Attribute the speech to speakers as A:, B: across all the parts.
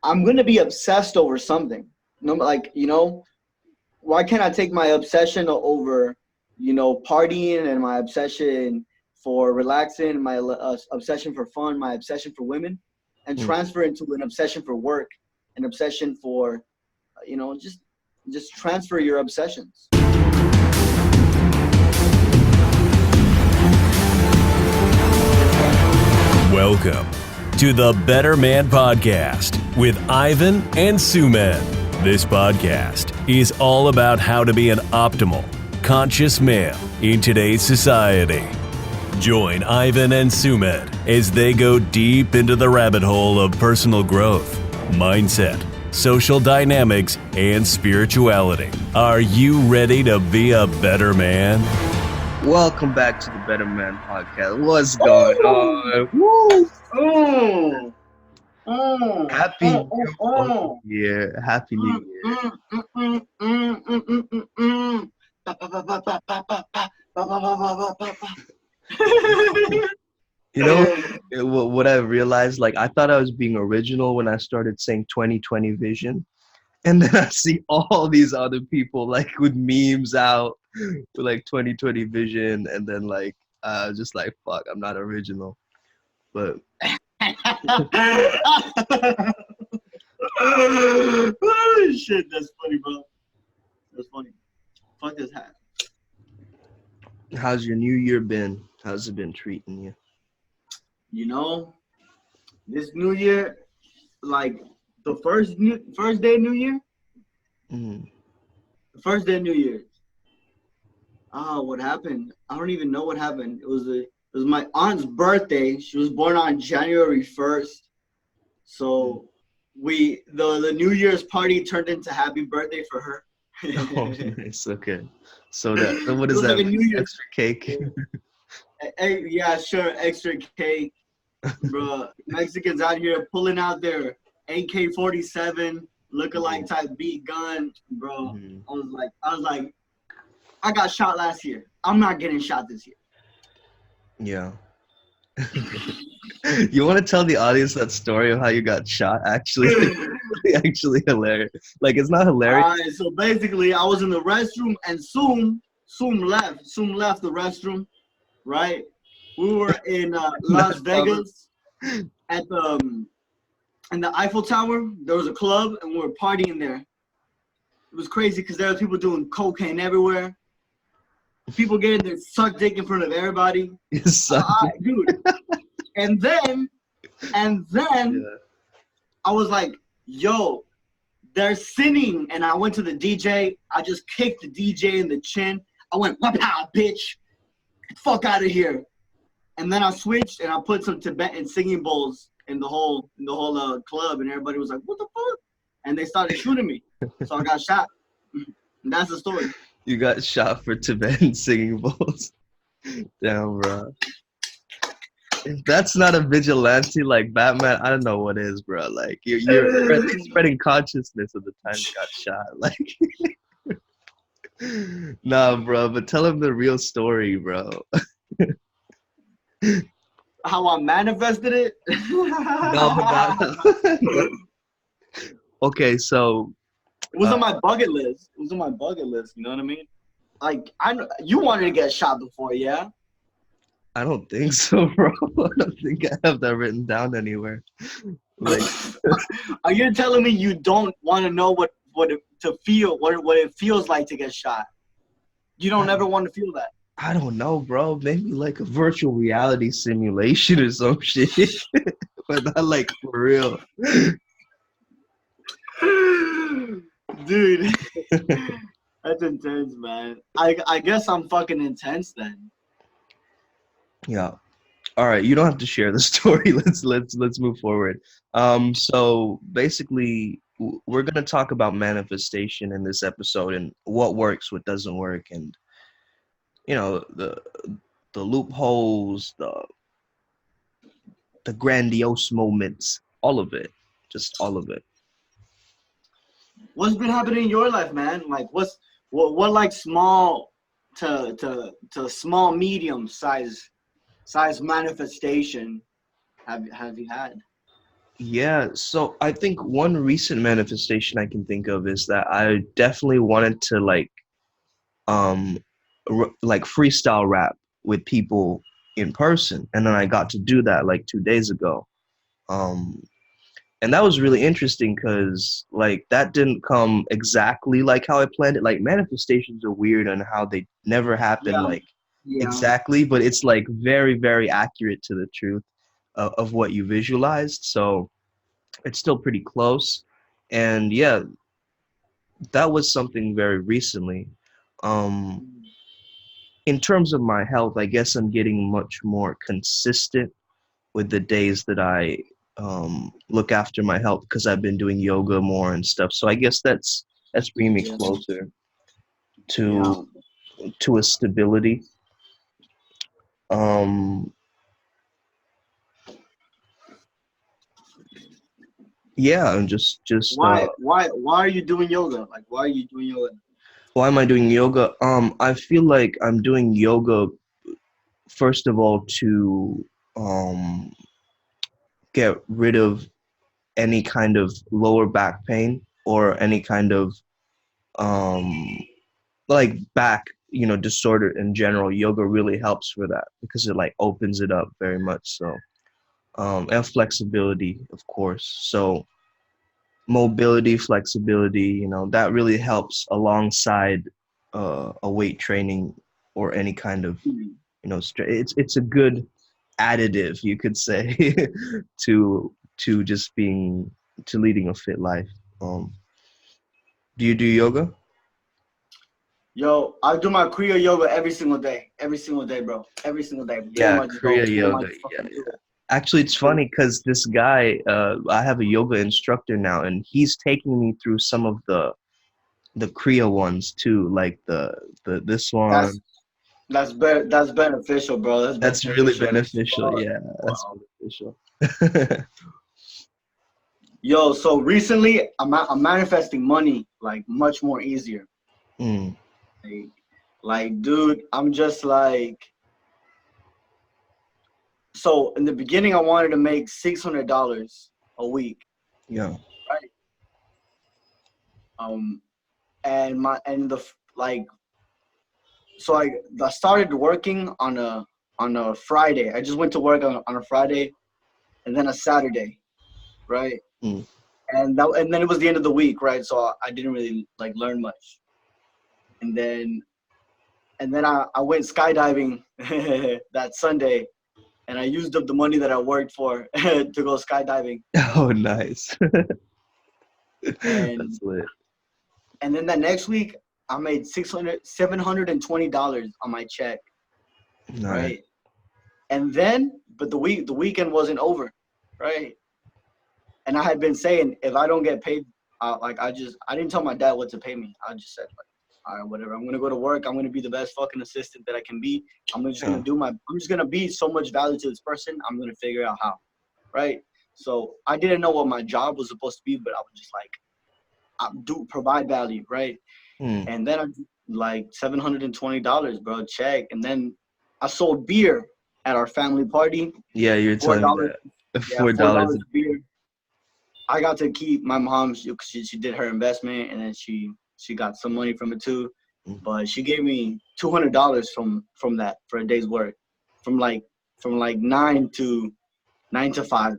A: I'm gonna be obsessed over something. No, like, why can't I take my obsession over, partying, and my obsession for relaxing, my obsession for fun, my obsession for women, and transfer into an obsession for work, an obsession for, just transfer your obsessions.
B: Welcome to the Better Man Podcast with Ivan and Sumed. This podcast is all about how to be an optimal, conscious man in today's society. Join Ivan and Sumed as they go deep into the rabbit hole of personal growth, mindset, social dynamics, and spirituality. Are you ready to be a better man?
C: Welcome back to the Better Man Podcast. What's going on? Woo! Happy New Year. Happy New Year. You know what I realized? Like, I thought I was being original when I started saying 2020 vision. And then I see all these other people like with memes out with like 2020 vision, and then like just like fuck, I'm not original. But
A: Oh, shit, that's funny, bro. That's funny. Fuck this hat.
C: how's your new year been? How's it been treating you?
A: This new year, like the first day of New Year.
C: Mm.
A: The first day of New Year. What happened? I don't even know what happened. It was my aunt's birthday. She was born on January 1st. So the New Year's party turned into happy birthday for her.
C: Oh, nice. Okay. So what is
A: Like
C: that?
A: a New Year's
C: Extra cake?
A: Yeah, sure. Extra cake, bro. Mexicans out here pulling out their AK-47 lookalike type beat gun, bro.
C: Mm-hmm.
A: I was like, I got shot last year. I'm not getting shot this year.
C: Yeah. You want to tell the audience that story of how you got shot? Actually, actually hilarious. Like, it's not hilarious.
A: All right, so basically, I was in the restroom, and Soom left. Soom left the restroom, right? We were in Las Vegas at in the Eiffel Tower. There was a club, and we were partying there. It was crazy because there were people doing cocaine everywhere. People getting their suck dick in front of everybody. Dude. And then I was like, yo, they're sinning. And I went to the DJ. I just kicked the DJ in the chin. I went, "Wapow, bitch. Fuck out of here." And then I switched and I put some Tibetan singing bowls in the whole club, and everybody was like, "What the fuck?" And they started shooting me. So I got shot. And that's the story.
C: You got shot for Tibetan singing bowls. Damn, bro. If that's not a vigilante like Batman, I don't know what is, bro. Like, you're at least spreading consciousness of the time you got shot. Like, nah, bro. But tell him the real story, bro.
A: How I manifested it?
C: No. Okay, so
A: it was on my bucket list. You know what I mean? Like, you wanted to get shot before, yeah?
C: I don't think so, bro. I don't think I have that written down anywhere. Like,
A: are you telling me you don't want to know what it feels like to get shot? You don't ever want to feel that?
C: I don't know, bro. Maybe like a virtual reality simulation or some shit. But not like for real.
A: Dude, that's intense, man. I guess I'm fucking intense then.
C: Yeah. All right. You don't have to share the story. Let's move forward. So basically, we're gonna talk about manifestation in this episode and what works, what doesn't work, and the loopholes, the grandiose moments, all of it, just all of it.
A: What's been happening in your life, man? Like, what like small to small medium size manifestation have you had?
C: Yeah, so I think one recent manifestation I can think of is that I definitely wanted to um like freestyle rap with people in person, and then I got to do that like 2 days ago. Um and that was really interesting because like that didn't come exactly like how I planned it. Like manifestations are weird and how they never happen
A: Yeah,
C: like
A: yeah,
C: exactly, but it's like very, very accurate to the truth of what you visualized. So it's still pretty close. And yeah, that was something very recently. Um, in terms of my health, I guess I'm getting much more consistent with the days that I look after my health because I've been doing yoga more and stuff. So I guess that's bringing me
A: yeah,
C: closer
A: yeah.
C: to a stability. Um, yeah, and
A: Why are you doing yoga? Like, why are you doing yoga?
C: why am I doing yoga? I feel like I'm doing yoga first of all to um get rid of any kind of lower back pain or any kind of um like back disorder in general. Yoga really helps for that because it like opens it up very much. So and flexibility, of course. So mobility, flexibility, that really helps alongside a weight training or any kind of it's a good additive, you could say, to just being to leading a fit life. um do you do yoga?
A: Yo, I do my Kriya yoga every single day, bro, every single day. Boom,
C: Yeah,
A: I just go,
C: Kriya
A: boom, I
C: yoga.
A: just
C: Yeah,
A: fucking do
C: yeah.
A: it.
C: Actually, it's funny because this guy, I have a yoga instructor now, and he's taking me through some of the Kriya ones too, like the this
A: That's
C: one.
A: that's beneficial, bro. That's
C: That's really
A: beneficial as
C: beneficial.
A: fuck.
C: Yeah, that's
A: Wow.
C: beneficial.
A: Yo, so recently I'm manifesting money like much more easier.
C: Mm,
A: Like, dude, I'm just like, so in the beginning I wanted to make $600 a week,
C: yeah.
A: right? Um, and like, so I started working on a Friday. I just went to work on a Friday and then a Saturday, right?
C: Mm.
A: And then it was the end of the week, right? So I didn't really like learn much. And then I went skydiving that Sunday, and I used up the money that I worked for to go skydiving.
C: Oh, nice.
A: And
C: That's lit.
A: then that next week I made $720 on my check,
C: Nice.
A: right? And then, but the weekend wasn't over, right? And I had been saying if I don't get paid, like I didn't tell my dad what to pay me. I just said like, all right, whatever. I'm gonna go to work. I'm gonna be the best fucking assistant that I can be.
C: Yeah.
A: I'm just gonna be so much value to this person. I'm gonna figure out how, right? So I didn't know what my job was supposed to be, but I was just like, I do provide value, right?
C: Mm.
A: And then I like $720, bro, check. And then I sold beer at our family party.
C: Yeah, you're
A: Four
C: telling me
A: dollars,
C: that.
A: yeah,
C: $4.
A: $4 a beer. I got to keep my mom. She did her investment, and then she got some money from it too.
C: Mm.
A: But she gave me $200 from that for a day's work, from like 9 to 5.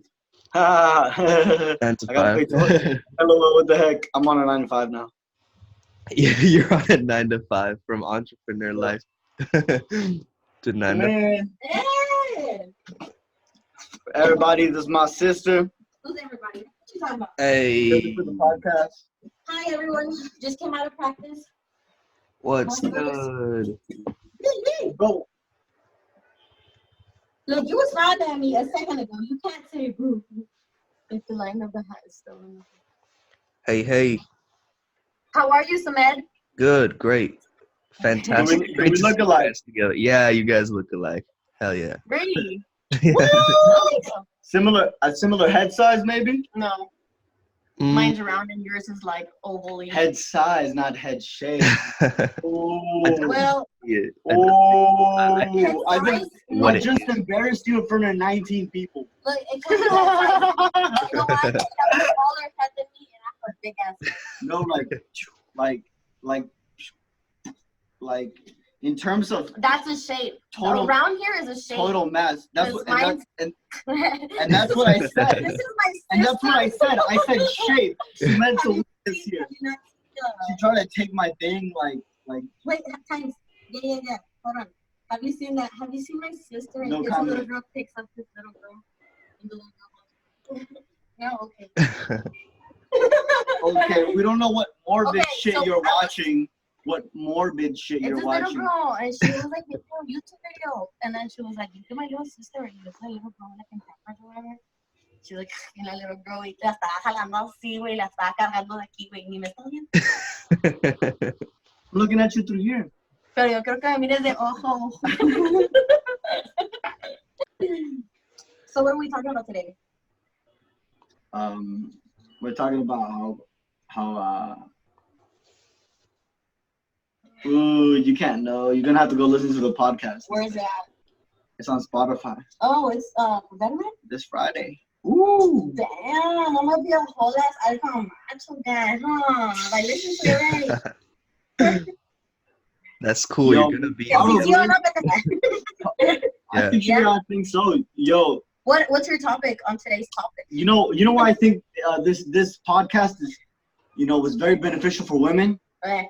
A: I
C: Nine to
A: gotta
C: five.
A: pay. LOL, what the heck? I'm on a 9 to 5 now.
C: Yeah, you're on a 9 to 5 from entrepreneur life to 9 to.
A: Man, everybody, this is my sister.
D: Who's everybody? What you talking about?
C: Hey,
A: For the podcast.
D: Hi, everyone. Just came out of practice.
C: what's good?
A: Bro,
D: Look, you was frowning at me a second ago. You can't say group if the line of the hat is still in.
C: Hey,
D: How are you, Samed?
C: good, great, fantastic.
A: do
C: Great
A: we
C: to
A: look
C: see you
A: alike?
C: guys together. Yeah, you guys look alike. Hell yeah.
D: Really?
C: Yeah.
A: Similar head size, maybe.
D: No. Mine's round and yours is like ovally.
A: Head size, not head shape. Oh.
D: Well,
C: Yeah.
A: Oh. I
C: What
A: just embarrassed you in front of 19 people.
D: look, it could be that size. You know what? You have a smaller head than me, and I have a big ass head.
A: No, like, in terms of
D: That's a shape.
A: total
D: Around here is a shape.
A: total mass. That's what,
D: Mine's-
A: and that's what I said.
D: This is my sister.
A: And that's what I said. I said shape. She meant to this here. She tried to take my thing like.
D: Wait, times. Yeah. Hold on. Have you seen that? Have you seen my sister? And
A: No
D: this
A: comment.
D: little girl picks up this little girl. And the little girl goes, no, okay.
A: Okay, we don't know what morbid
D: Okay,
A: shit
D: so
A: you're
D: I was-
A: watching. What morbid shit
D: It's
A: you're
D: this little
A: watching.
D: girl, and she was like, making a YouTube video. And then she was like, look at my little sister. And there's a little girl like in Pampers or whatever. She was like, y la little girl, y la estaba jalando así, güey, la estaba cargando de aquí, güey, ni me está viendo.
A: I'm looking at you through here.
D: Pero yo creo que me mires de ojo. So what are we talking about today?
A: We're talking about how ooh, you can't know. You're gonna have to go listen to the podcast.
D: Where is it at?
A: It's on Spotify
D: Oh, it's Veteran?
A: this Friday. Ooh.
D: Damn, I'm gonna be a whole ass icon macho guy, huh? Like, listen to it.
C: That's cool.
A: Yo,
C: You're gonna be.
A: probably-
C: Yeah.
A: I think so. Yo,
D: What's your topic on today's topic?
A: you know why I think this podcast is, was very beneficial for women,
D: Right.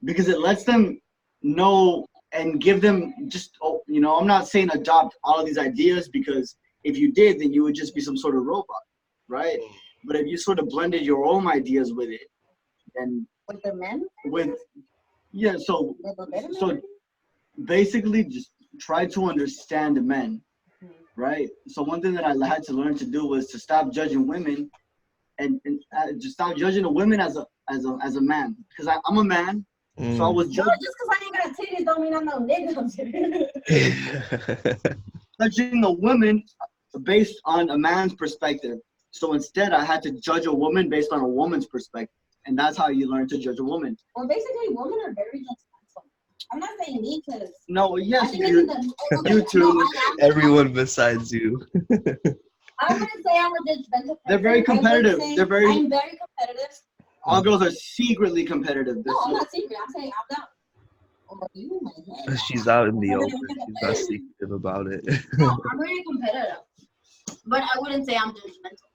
A: because it lets them know and give them just, I'm not saying adopt all of these ideas, because if you did, then you would just be some sort of robot, right? But if you sort of blended your own ideas with it, and
D: With the men?
A: so
D: With the Veteran?
A: So basically just try to understand the men, right? So one thing that I had to learn to do was to stop judging women and just stop judging the women as a man, because I'm a man. So I was
D: No, just because I ain't got titties don't mean I'm no nigga.
A: judging the women based on a man's perspective. So instead, I had to judge a woman based on a woman's perspective, and that's how you learn to judge a woman.
D: Well, basically, women are very judgmental. I'm not saying me, because
A: No,
D: I
A: yes,
D: think
A: you
D: it's
A: too.
D: No, I am.
C: Everyone besides you.
D: I wouldn't say I'm a judgmental person.
A: They're very competitive.
D: I would say
A: They're very-
D: I'm very competitive.
A: all girls are secretly competitive.
D: No, I'm not secret. I'm saying I'm not. Oh, you, my head.
C: She's out in the open. She's not secretive about it.
D: No, I'm very competitive. But I wouldn't say I'm judgmental.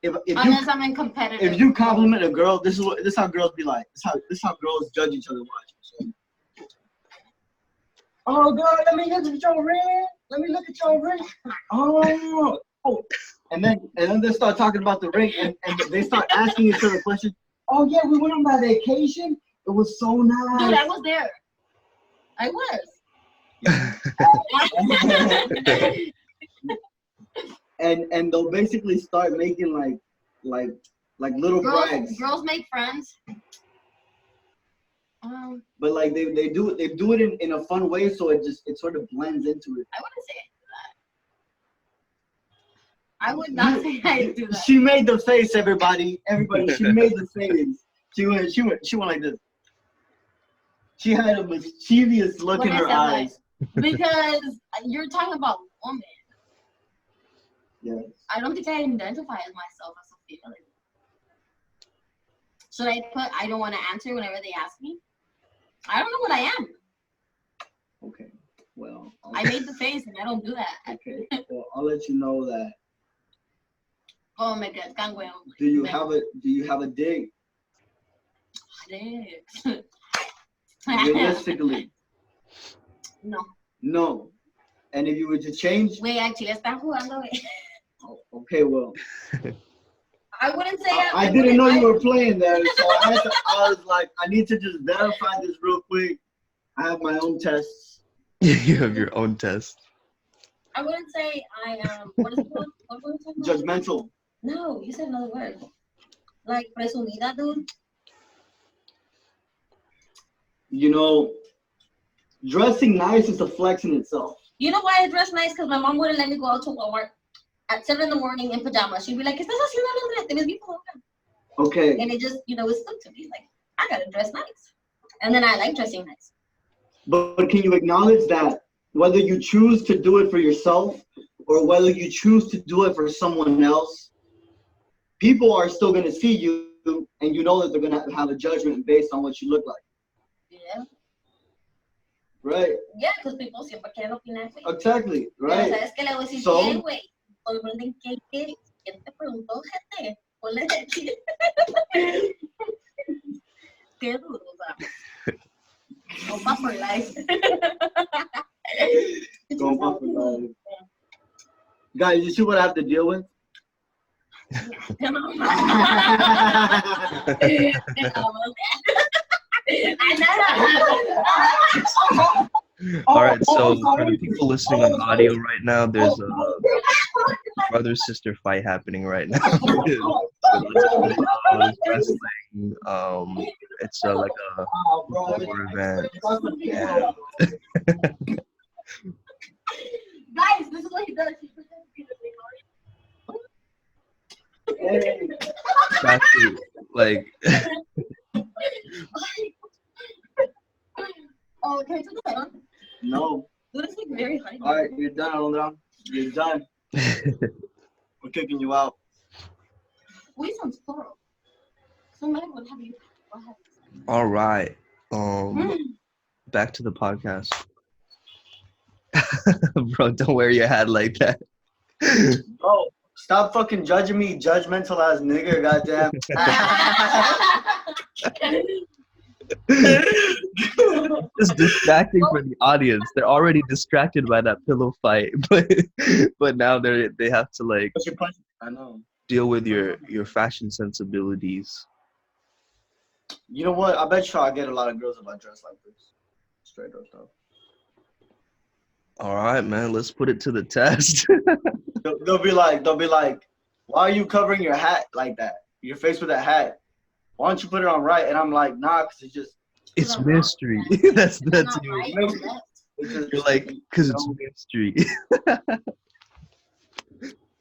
A: If
D: Unless I'm in competitive.
A: you compliment a girl, this is how girls be like. This is how girls judge each other. Watch. Oh, girl, let me look at your ring. Let me look at your ring. Oh. And then they start talking about the ring, and they start asking each other questions. Oh yeah, we went on my vacation. It was so nice.
D: Dude, I was there. I was.
A: And they'll basically start making like little brags.
D: Girls make friends.
A: But like they do it in a fun way, so it sort of blends into it.
D: I wouldn't say I do that. I would not say I do that.
A: She made the face, everybody. She made the face. She went like this. She had a mischievous look
D: When
A: in
D: I
A: her
D: said
A: eyes.
D: Because you're talking about woman.
A: Yes.
D: I don't think I identify as myself as a female. Should I put I don't want to answer whenever they ask me? I don't know what I am.
A: Okay. Well.
D: I made the face and I don't do that.
A: Okay. Well, I'll let you know that.
D: Oh my God, can't go.
A: Do you have a dig? Realistically.
D: No.
A: No. And if you were to change.
D: Wait, actually, están jugando.
A: Oh, okay, well.
D: I wouldn't say
A: I didn't know you were playing there, so I was like, I need to just verify this real quick. I have my own tests.
C: You have your own test.
D: I wouldn't say I am. What is it called? What were we talking about?
A: Judgmental.
D: No, you said another word. Like presumida, dude.
A: Dressing nice is a flex in itself.
D: You know why I dress nice? Because my mom wouldn't let me go out to Walmart. at 7 in the morning in pajamas. She'd be like, ¿Qué estás haciendo, Alondra? Te ves bien loca.
A: Okay.
D: And it just, it stuck to me. Like, I gotta dress nice. And then I like dressing nice.
A: But can you acknowledge that whether you choose to do it for yourself or whether you choose to do it for someone else, people are still going to see you, and you know that they're going to have a judgment based on what you look like.
D: Yeah.
A: Right.
D: Yeah, because people siempre quieren opinar.
A: Exactly. Right.
D: ¿Sabes qué le voy a decir?
A: So,
D: Güey, ¿quién te preguntó, gente? Ponle de aquí. Qué duro, Compa for life.
A: Compa for life. Guys, you see what I have to deal with?
C: All right, so for the people listening on audio right now, there's a brother-sister fight happening right now. Wrestling, it's like a war event. Yeah.
D: Guys, this is what he does. He pretends to be
C: Exactly. Like.
D: Oh, can I take the head on?
A: No.
D: Dude, it's like very high.
A: All right, you're done, Alondra. You're done. We're kicking you out.
D: We sounds thorough. So, man, what have you?
C: All right. Back to the podcast. Bro, don't wear your hat like that.
A: Bro, stop fucking judging me, judgmental ass nigger, goddamn.
C: It's distracting for the audience. They're already distracted by that pillow fight, but now they have to like
A: I know.
C: deal with your fashion sensibilities.
A: You know what? I bet you I get a lot of girls if I dress like this. Straight up stuff.
C: All right, man. Let's put it to the test.
A: They'll be like, why are you covering your hat like that? Your face with that hat. Why don't you put it on right? And I'm like, nah, because
C: it's mystery. that's you.
D: Right.
C: You're like, because it's mystery.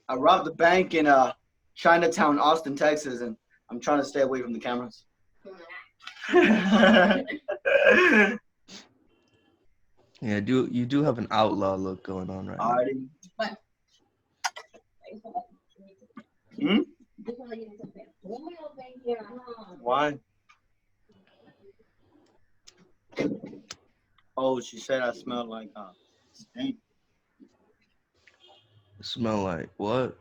A: I robbed the bank in Chinatown, Austin, Texas, and I'm trying to stay away from the cameras.
C: Yeah, you do have an outlaw look going on right now.
A: Hmm? Why? Oh, she said I smell like stink.
C: Smell like what?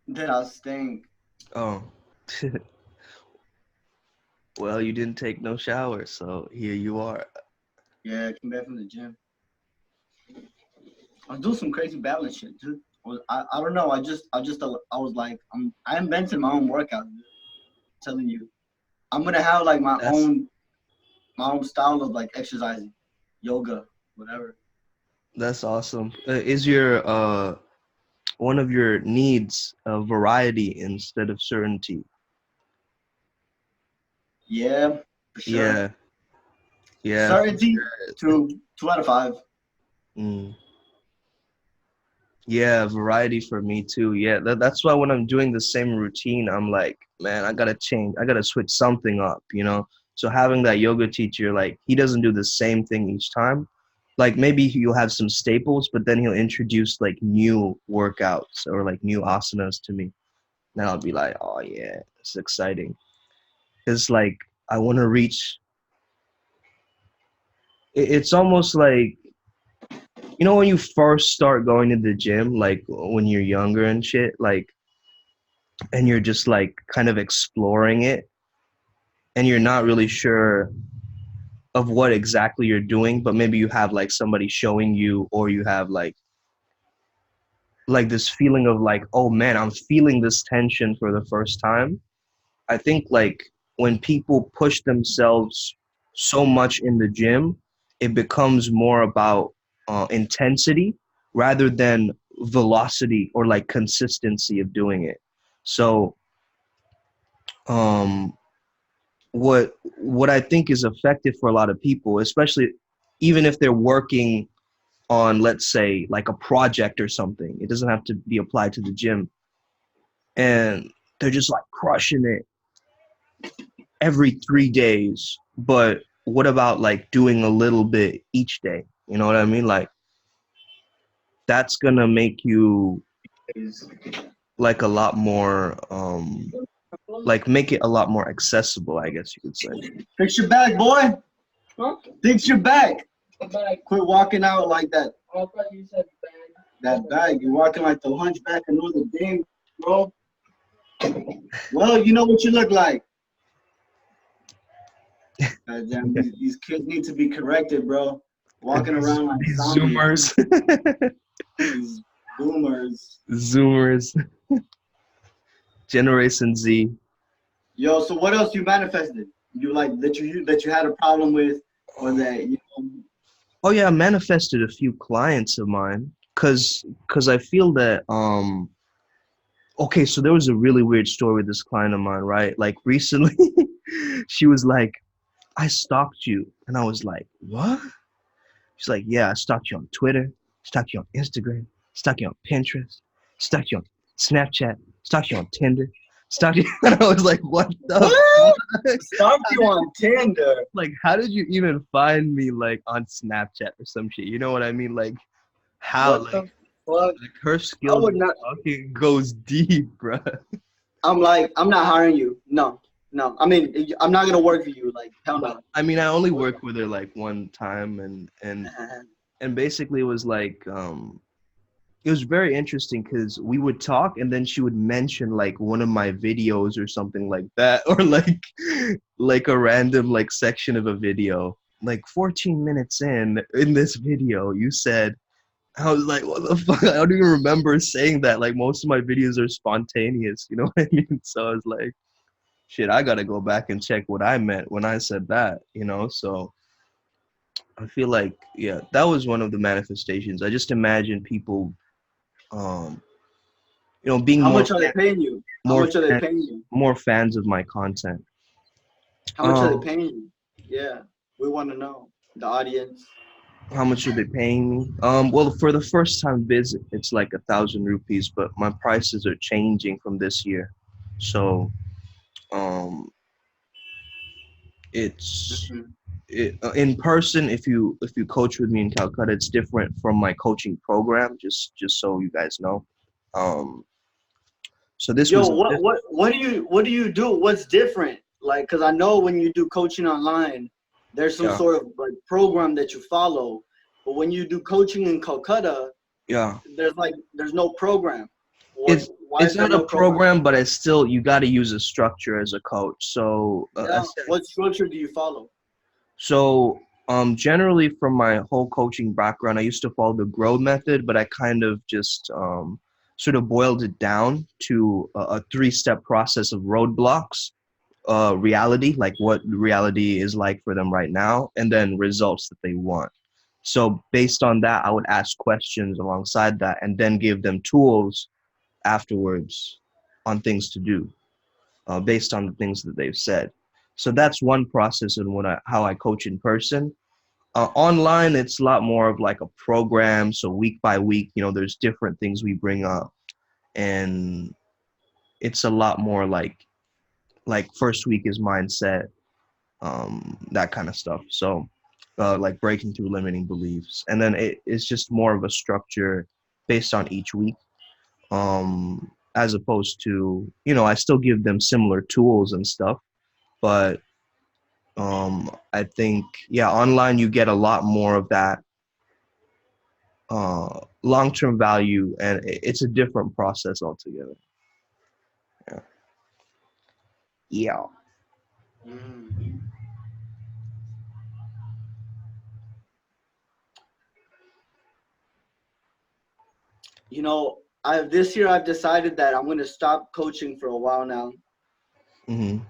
A: Then I stink.
C: Oh. Well, you didn't take no shower, so here you are.
A: Yeah, I came back from the gym. I was doing some crazy balance shit, dude. I don't know. I was like, I invented my own workout, dude. I'm telling you, I'm gonna have like my own style of like exercising, yoga, whatever.
C: That's awesome. Is your one of your needs variety instead of certainty?
A: Yeah, for sure.
C: Yeah.
A: Certainty, sure. 2 out of 5.
C: Yeah, variety for me too. Yeah, that's why when I'm doing the same routine, I'm like, man, I gotta change. I gotta switch something up, you know? So having that yoga teacher, like, he doesn't do the same thing each time. Like, maybe you'll have some staples, but then he'll introduce, like, new workouts or, like, new asanas to me. Then I'll be like, oh, yeah, it's exciting. It's like, I want to reach. It's almost like, you know, when you first start going to the gym, like when you're younger and shit, like, and you're just like kind of exploring it and you're not really sure of what exactly you're doing, but maybe you have like somebody showing you, or you have like this feeling of like, oh man, I'm feeling this tension for the first time. I think like when people push themselves so much in the gym, it becomes more about intensity rather than velocity or like consistency of doing it. So what I think is effective for a lot of people, especially even if they're working on, let's say, like a project or something. It doesn't have to be applied to the gym. And they're just like crushing it every 3 days. But what about like doing a little bit each day? You know what I mean? Like that's gonna make you like a lot more like make it a lot more accessible, I guess you could say.
A: Fix your bag, boy.
E: Huh?
A: Fix your bag.
E: Bag.
A: Quit walking out like that.
E: I thought you said bag.
A: That bag. You're walking like the hunchback of Notre Dame, bro. Well, you know what you look like. God damn, these kids need to be corrected, bro. Walking around like
C: These
A: zombies.
C: Zoomers.
A: These boomers.
C: Zoomers. Generation Z.
A: Yo, so what else you manifested? You like that you had a problem with, or that you know?
C: Oh yeah, I manifested a few clients of mine cause I feel that okay, so there was a really weird story with this client of mine, right? Like recently she was like, I stalked you. And I was like, what? She's like, yeah, I stalked you on Twitter, stalked you on Instagram, stalked you on Pinterest, stalked you on Snapchat, stalked you on Tinder, stalked you. And I was like, what the fuck?
A: Stalked you on Tinder.
C: Like, how did you even find me like on Snapchat or some shit? You know what I mean? Like, how?
A: What the
C: Like,
A: fuck?
C: her skill
A: would not-
C: fucking goes deep, bruh.
A: I'm like, I'm not hiring you. No. I mean, I'm not gonna work for you. Like, hell no.
C: I mean, I only worked with her like one time, and basically it was like it was very interesting because we would talk and then she would mention like one of my videos or something like that, or like a random like section of a video. Like 14 minutes in this video, you said, I was like, what the fuck? I don't even remember saying that. Like most of my videos are spontaneous, you know what I mean? So I was like, shit, I gotta go back and check what I meant when I said that, you know? So I feel like, yeah, that was one of the manifestations. I just imagine people, you know, being
A: How
C: more
A: much are they paying you? How much are they paying you?
C: more fans of my content.
A: How much are they paying you? Yeah, we want to know. The audience.
C: How much are they paying me? Well, for the first time visit, it's like 1,000 rupees, but my prices are changing from this year. So, it's in person. If you coach with me in Calcutta, it's different from my coaching program. Just so you guys know. So this
A: Yo,
C: was
A: what do you do? What's different? Like, cause I know when you do coaching online, there's some sort of like program that you follow, but when you do coaching in Calcutta, there's no program.
C: It's not a program, but it's still, you got to use a structure as a coach. So
A: what structure do you follow?
C: So generally from my whole coaching background, I used to follow the GROW method, but I kind of just sort of boiled it down to a 3-step process of roadblocks, reality, like what reality is like for them right now, and then results that they want. So based on that, I would ask questions alongside that and then give them tools afterwards on things to do based on the things that they've said. So that's one process in how I coach in person. Online, it's a lot more of like a program. So week by week, you know, there's different things we bring up, and it's a lot more like first week is mindset, that kind of stuff. So like breaking through limiting beliefs, and then it's just more of a structure based on each week. As opposed to, you know, I still give them similar tools and stuff, but I think, online you get a lot more of that long-term value, and it's a different process altogether. Yeah.
A: You know, this year I've decided that I'm gonna stop coaching for a while now.
C: Mm-hmm.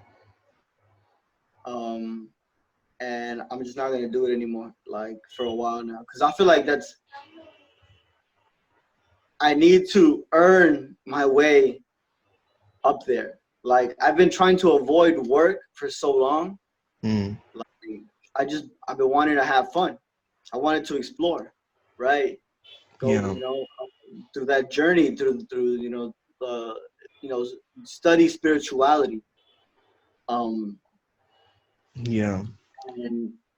A: And I'm just not gonna do it anymore, like for a while now, because I feel like I need to earn my way up there. Like I've been trying to avoid work for so long.
C: Mm.
A: Like I've been wanting to have fun. I wanted to explore. right? Go,
C: Yeah.
A: through that journey, through study spirituality. Um,
C: Yeah.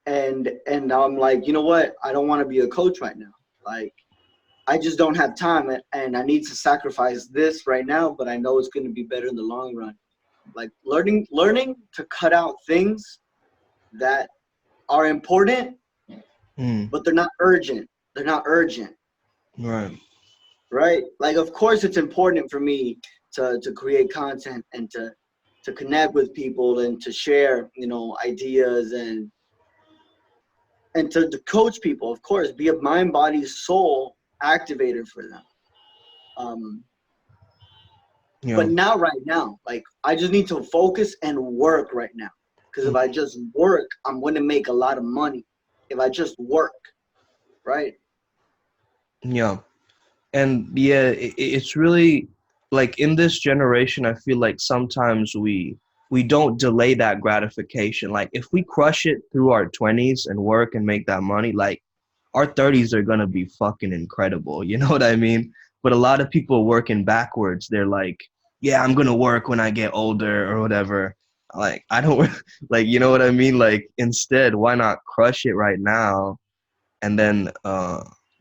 A: and now I'm like, you know what? I don't want to be a coach right now. Like, I just don't have time, and I need to sacrifice this right now, but I know it's going to be better in the long run. Like learning to cut out things that are important,
C: Mm.
A: but they're not urgent. They're not urgent,
C: Right.
A: right? Like, of course, it's important for me to create content and to connect with people and to share, ideas and to coach people, of course, be a mind, body, soul activator for them. Um,
C: Yeah.
A: but not right now. Like, I just need to focus and work right now. Because if I just work, I'm going to make a lot of money. If I just work, right?
C: Yeah. And yeah, it's really like in this generation, I feel like sometimes we don't delay that gratification. Like if we crush it through our 20s and work and make that money, like our 30s are gonna be fucking incredible. You know what I mean? But a lot of people working backwards. They're like, yeah, I'm gonna work when I get older or whatever. Like I don't like, you know what I mean? Like instead, why not crush it right now and then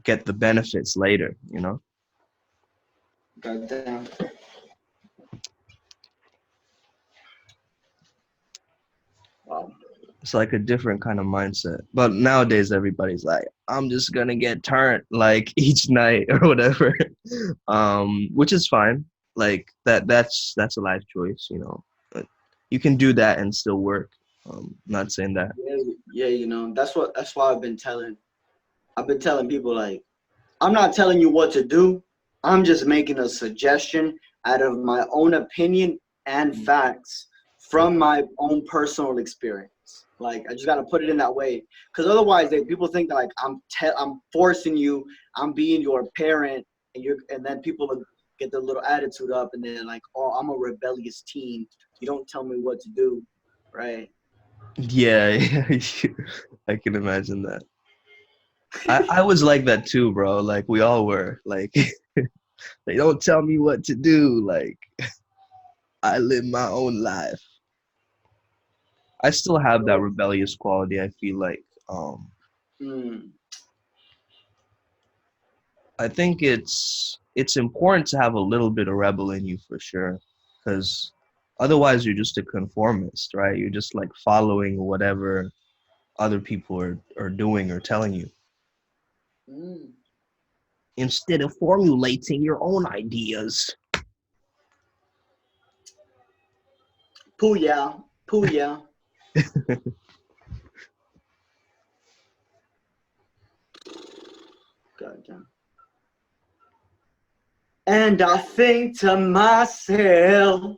C: get the benefits later, you know?
A: Goddamn. Wow.
C: It's like a different kind of mindset. But nowadays everybody's like, I'm just gonna get turned like each night or whatever. Which is fine. Like that's a life choice, you know. But you can do that and still work. Not saying that.
A: Yeah, that's why I've been telling people, like, I'm not telling you what to do. I'm just making a suggestion out of my own opinion and facts from my own personal experience. Like, I just got to put it in that way, because otherwise people think that, like, I'm forcing you, I'm being your parent, and then people will get their little attitude up, and then like, oh, I'm a rebellious teen. You don't tell me what to do, right?
C: Yeah, I can imagine that. I was like that too, bro. Like we all were. Like they don't tell me what to do. Like I live my own life. I still have that rebellious quality. I feel like
A: Mm.
C: I think it's important to have a little bit of rebel in you for sure, because otherwise you're just a conformist, right? You're just like following whatever other people are doing or telling you
A: Mm.
C: instead of formulating your own ideas.
A: Pooh yeah. Goddamn. And I think to myself,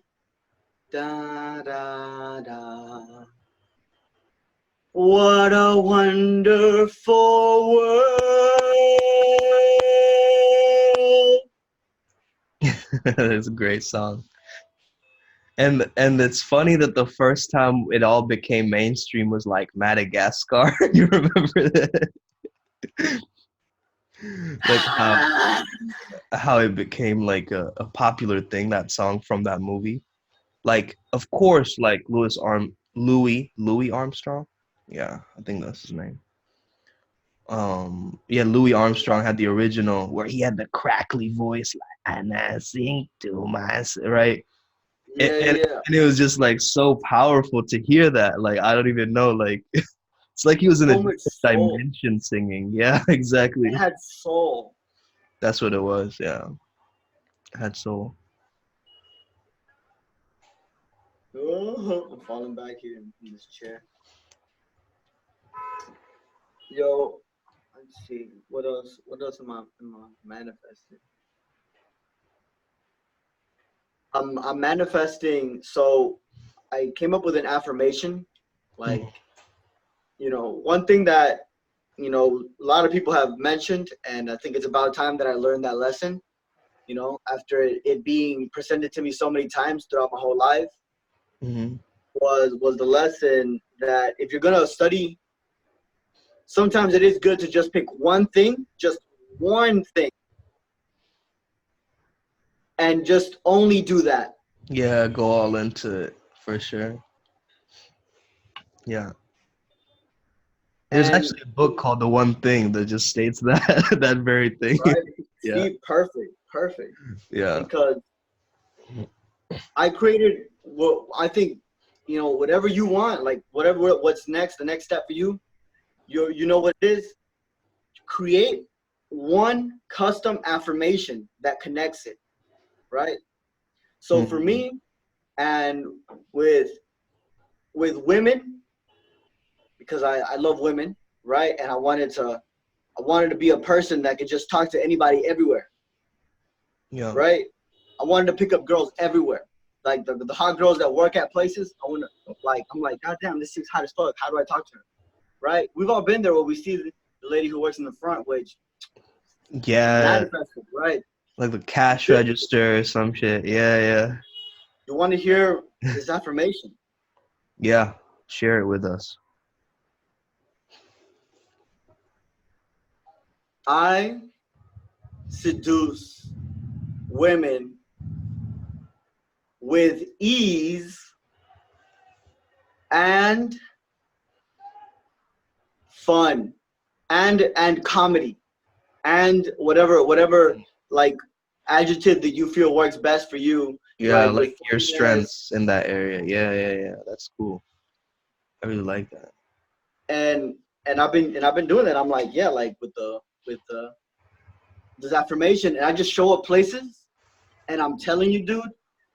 A: da da da, what a wonderful world.
C: It's a great song. And it's funny that the first time it all became mainstream was like Madagascar. You remember that? Like how it became like a popular thing, that song from that movie. Like of course like Louie Armstrong. Yeah, I think that's his name. Yeah, Louis Armstrong had the original where he had the crackly voice like and I sing to myself, right? and,
A: Yeah,
C: and
A: yeah.
C: and it was just like so powerful to hear that. Like I don't even know, like it's like he was in a
A: So
C: different
A: much soul.
C: dimension singing. Yeah,
A: It
C: exactly.
A: had soul.
C: That's what it was. Yeah, had soul.
A: Oh, I'm falling back here in this chair. Yo, let's see. What else? What else am I manifesting? I'm manifesting. So I came up with an affirmation.
C: Mm,
A: Like, one thing that, a lot of people have mentioned, and I think it's about time that I learned that lesson, after it being presented to me so many times throughout my whole life,
C: mm-hmm.
A: was the lesson that if you're going to study, sometimes it is good to just pick one thing, just one thing and just only do that.
C: Yeah, go all into it for sure. Yeah. There's
A: And
C: actually a book called The One Thing that just states that that very thing.
A: right,
C: Yeah.
A: see, perfect.
C: Yeah.
A: Because I created what I think, whatever you want, like what's next, the next step for you, you know what it is? Create one custom affirmation that connects it, right? So for
C: Mhm.
A: me, and with women, because I love women, right? And I wanted to be a person that could just talk to anybody everywhere,
C: Yeah.
A: right? I wanted to pick up girls everywhere. Like the hot girls that work at places, I'm like, God damn, this chick's hot as fuck. How do I talk to her? Right? We've all been there where we see the lady who works in the front, which
C: Yeah.
A: manifested, right?
C: Like the cash register or some shit. Yeah,
A: You want to hear this affirmation.
C: yeah. Share it with us.
A: I seduce women with ease and fun and comedy and whatever like adjective that you feel works best for you,
C: Yeah,
A: right?
C: like
A: With
C: your
A: funniness
C: strengths in that area. Yeah. That's cool. I really like that.
A: and I've been doing that. I'm like, yeah, like with this affirmation, and I just show up places, and I'm telling you, dude,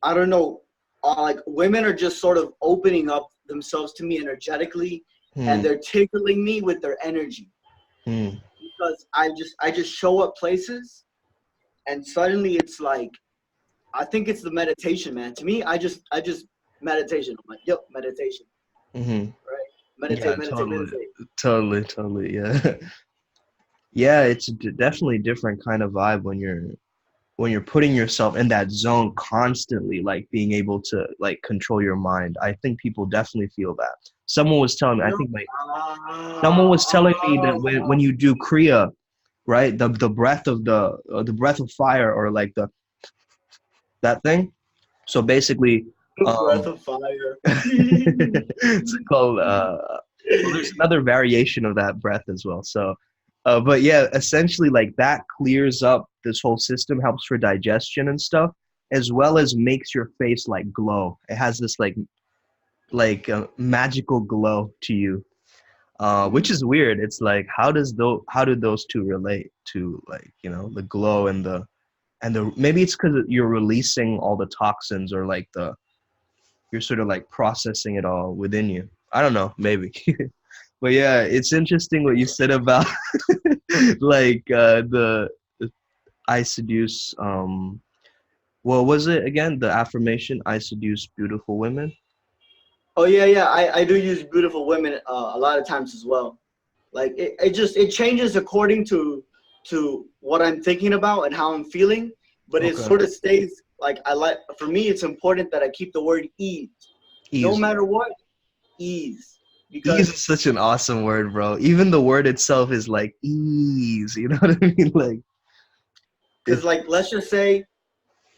A: I don't know, like women are just sort of opening up themselves to me energetically, and
C: Hmm.
A: they're tickling me with their energy
C: Hmm.
A: because I just show up places, and suddenly it's like I think it's the meditation, man. To me, I just meditation. I'm like, yep, meditation,
C: Hmm.
A: right?
C: Yeah,
A: Meditate, meditate,
C: totally.
A: meditate.
C: Totally. Yeah. Yeah, it's definitely a different kind of vibe when you're putting yourself in that zone constantly, like being able to like control your mind. I think people definitely feel that. Someone was telling me, I
A: You know?
C: think like someone was telling me that when
A: Oh,
C: you do Kriya, right, the breath of the breath of fire or like the that thing. So basically,
A: breath
C: um,
A: of fire.
C: it's called well, there's another variation of that breath as well. So, but yeah, essentially like that clears up this whole system, helps for digestion and stuff, as well as makes your face like glow. It has this like magical glow to you, which is weird. It's like how do those two relate to like the glow and the maybe it's because you're releasing all the toxins or like you're sort of like processing it all within you. I don't know, maybe. But yeah, it's interesting what you said about like the I seduce what was it again? The affirmation I seduce beautiful women.
A: Oh yeah. I do use beautiful women a lot of times as well. Like it changes according to what I'm thinking about and how I'm feeling, but it
C: Okay.
A: sort of stays like for me it's important that I keep the word ease. No
C: Ease.
A: matter what, ease.
C: Ease
A: Because
C: is such an awesome word, bro. Even the word itself is like ease, you know what I mean? Like it's
A: like let's just say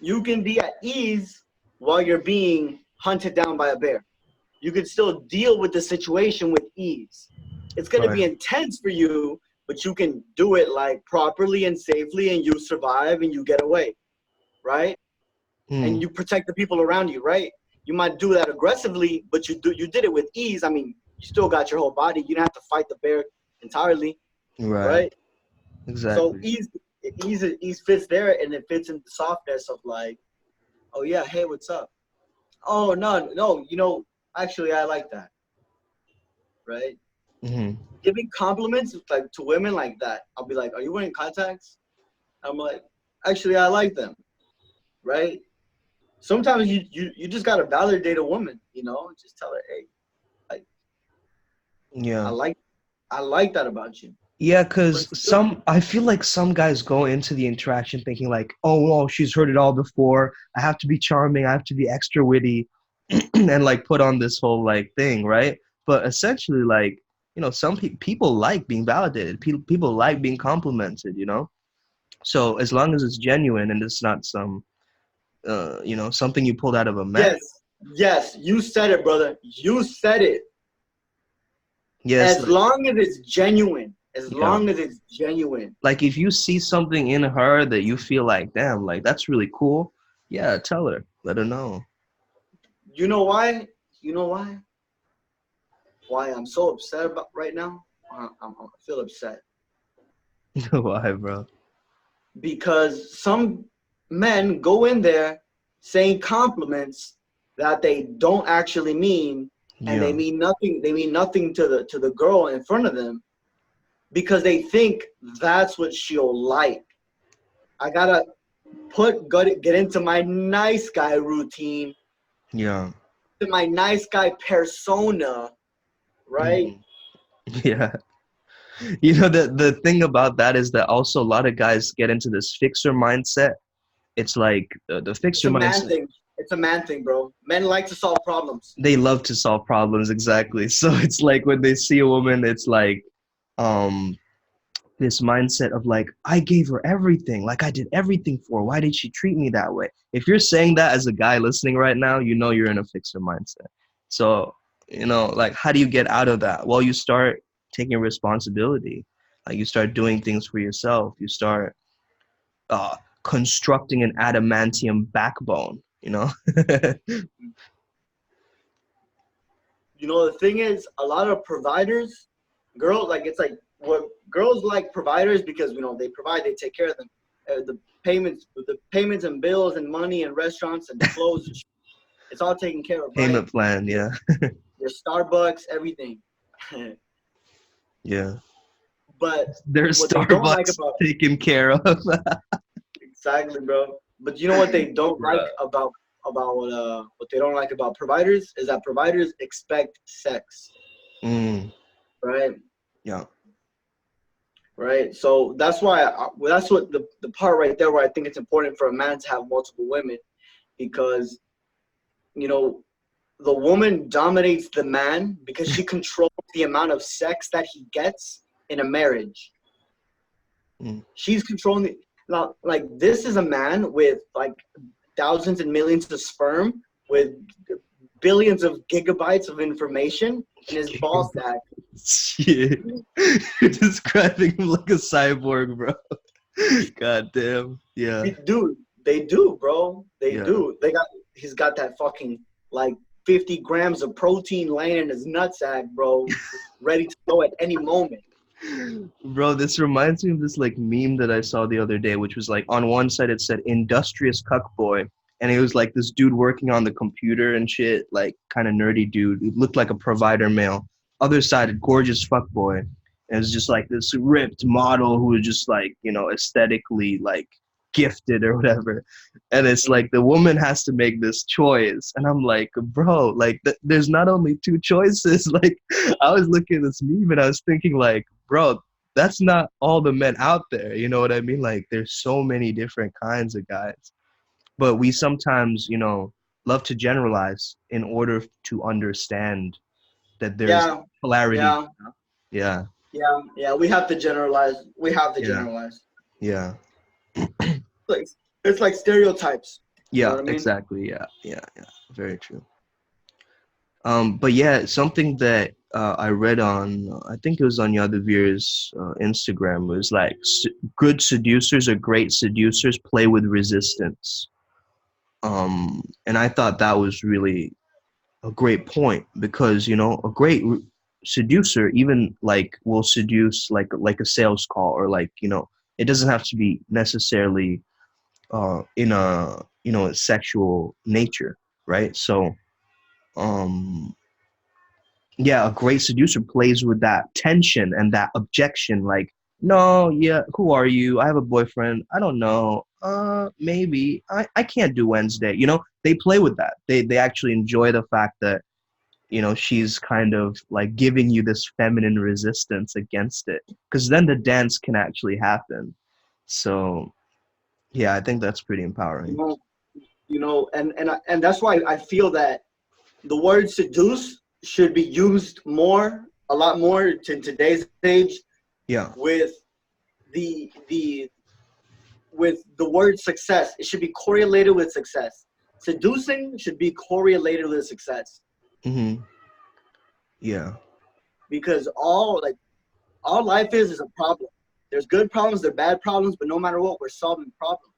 A: you can be at ease while you're being hunted down by a bear. You can still deal with the situation with ease. It's going to
C: right.
A: be intense for you, but you can do it like properly and safely, and you survive and you get away, right?
C: Hmm.
A: And you protect the people around you, right? You might do that aggressively, but you did it with ease. I mean, you still got your whole body. You don't have to fight the bear entirely,
C: Right.
A: right? So
C: Exactly.
A: ease fits there, and it fits in the softness of like, oh yeah, hey, what's up? Oh no, actually I like that, right?
C: Hmm.
A: Giving compliments like to women like that. I'll be like, "Are you wearing contacts?" I'm like, "Actually, I like them." Right? Sometimes you just gotta validate a woman. Just tell her, "Hey, like I
C: Yeah.
A: like I like that about you."
C: Yeah, because
A: But still,
C: I feel like some guys go into the interaction thinking like, oh, well, she's heard it all before. I have to be charming. I have to be extra witty and like put on this whole like thing, right? But essentially, like, some people like being validated. People like being complimented, you know? So as long as it's genuine and it's not some, something you pulled out of a mess.
A: Yes, you said it, brother. You said it.
C: Yes.
A: As long as it's genuine. As
C: Yeah.
A: long as it's genuine.
C: Like if you see something in her that you feel like, damn, like that's really cool. Yeah, tell her. Let her know.
A: You know why? You know why? Why I'm so upset about right now? I feel upset.
C: Why, bro?
A: Because some men go in there saying compliments that they don't actually mean, and they
C: Yeah.
A: mean nothing. They mean nothing to the girl in front of them, because they think that's what she'll like. I gotta get into my nice guy routine,
C: Yeah.
A: to my nice guy persona, right?
C: Mhm. Yeah. You know, the thing about that is that also a lot of guys get into this fixer mindset. It's like the
A: It's
C: fixer
A: a man
C: mindset.
A: thing. It's a man thing, bro. Men like to solve problems.
C: They love to solve problems, exactly. So it's like when they see a woman, it's like um this mindset of like, I gave her everything, like I did everything for her. Why did she treat me that way? If you're saying that as a guy listening right now, you know you're in a fixer mindset. So, like how do you get out of that? Well, you start taking responsibility. Like you start doing things for yourself. You start constructing an adamantium backbone,
A: You know, the thing is, a lot of providers, girls, like, it's like, what girls like providers because, they provide, they take care of them. The payments and bills and money and restaurants and clothes, and it's all taken care of, right?
C: Payment plan, yeah.
A: Your Starbucks, everything.
C: Yeah.
A: But
C: There's
A: what they don't like
C: Starbucks
A: about,
C: taken care of.
A: exactly, bro. But you know what they don't like
C: Bruh.
A: about what they don't like about providers is that providers expect sex,
C: Mm,
A: right?
C: yeah.
A: Right. So that's why that's what the part right there where I think it's important for a man to have multiple women, because you know the woman dominates the man because she controls the amount of sex that he gets in a marriage.
C: Mm.
A: She's controlling like, this is a man with like thousands and millions of sperm, with billions of gigabytes of information in his ball sack.
C: Shit. You're describing him like a cyborg, bro. God damn. Yeah.
A: They do, bro. They
C: Yeah.
A: do. He's got that fucking like 50 grams of protein laying in his nutsack, bro, ready to go at any moment.
C: Bro, this reminds me of this like meme that I saw the other day, which was like on one side it said industrious cuckboy, and it was like this dude working on the computer and shit, like kind of nerdy dude. It looked like a provider male. Other side, a gorgeous fuckboy. And it was just like this ripped model who was just like, aesthetically like gifted or whatever. And it's like the woman has to make this choice. And I'm like, bro, like there's not only two choices. Like I was looking at this meme and I was thinking like, bro, that's not all the men out there. You know what I mean? Like there's so many different kinds of guys. But we sometimes, love to generalize in order to understand that there's
A: Yeah,
C: polarity.
A: yeah,
C: Yeah.
A: yeah. We have to generalize. We have to
C: Yeah.
A: generalize.
C: Yeah.
A: It's like stereotypes. You know
C: Yeah,
A: what I mean?
C: exactly. Yeah. Yeah. Yeah. Very true. But yeah, something that I read on, I think it was on Yadavir's Instagram, was like good seducers or great seducers play with resistance. And I thought that was really a great point because, a great seducer even like will seduce like a sales call or like, it doesn't have to be necessarily in a sexual nature, right? So, um, yeah, a great seducer plays with that tension and that objection, like, no, yeah, who are you? I have a boyfriend. I don't know. Maybe I can't do Wednesday. They play with that. They actually enjoy the fact that, she's kind of like giving you this feminine resistance against it, because then the dance can actually happen. So yeah, I think that's pretty
A: You
C: empowering.
A: know, and that's why I feel that the word seduce should be used a lot more in today's age,
C: Yeah.
A: with the with the word success. It should be correlated with success. Seducing should be correlated with success.
C: Mm-hmm. Yeah.
A: Because all life is a problem. There's good problems, there's bad problems, but no matter what, we're solving problems,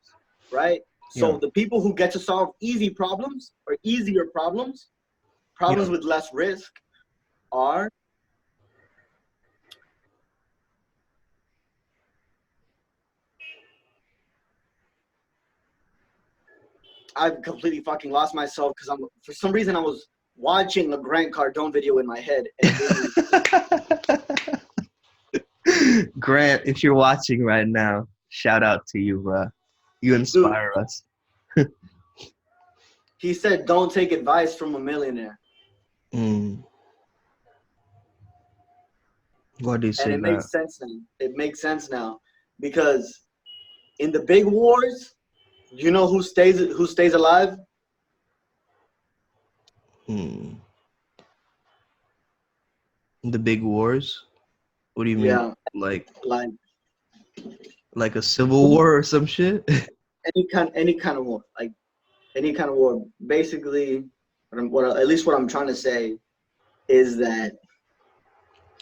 A: right? So
C: Yeah.
A: the people who get to solve easy problems or easier problems with less risk are I've completely fucking lost myself because for some reason I was watching a Grant Cardone video in my head. And
C: Grant, if you're watching right now, shout out to you, bro. You inspire us.
A: he said, "Don't take advice from a millionaire."
C: Mm. Why do you say
A: And it
C: that?
A: makes sense now. It makes sense now because in the big wars, you know who stays alive?
C: Hmm. The big wars? What do you mean?
A: Yeah,
C: Like
A: like
C: a civil war or some shit?
A: any kind of war, like any kind of war. Basically, at least what I'm trying to say is that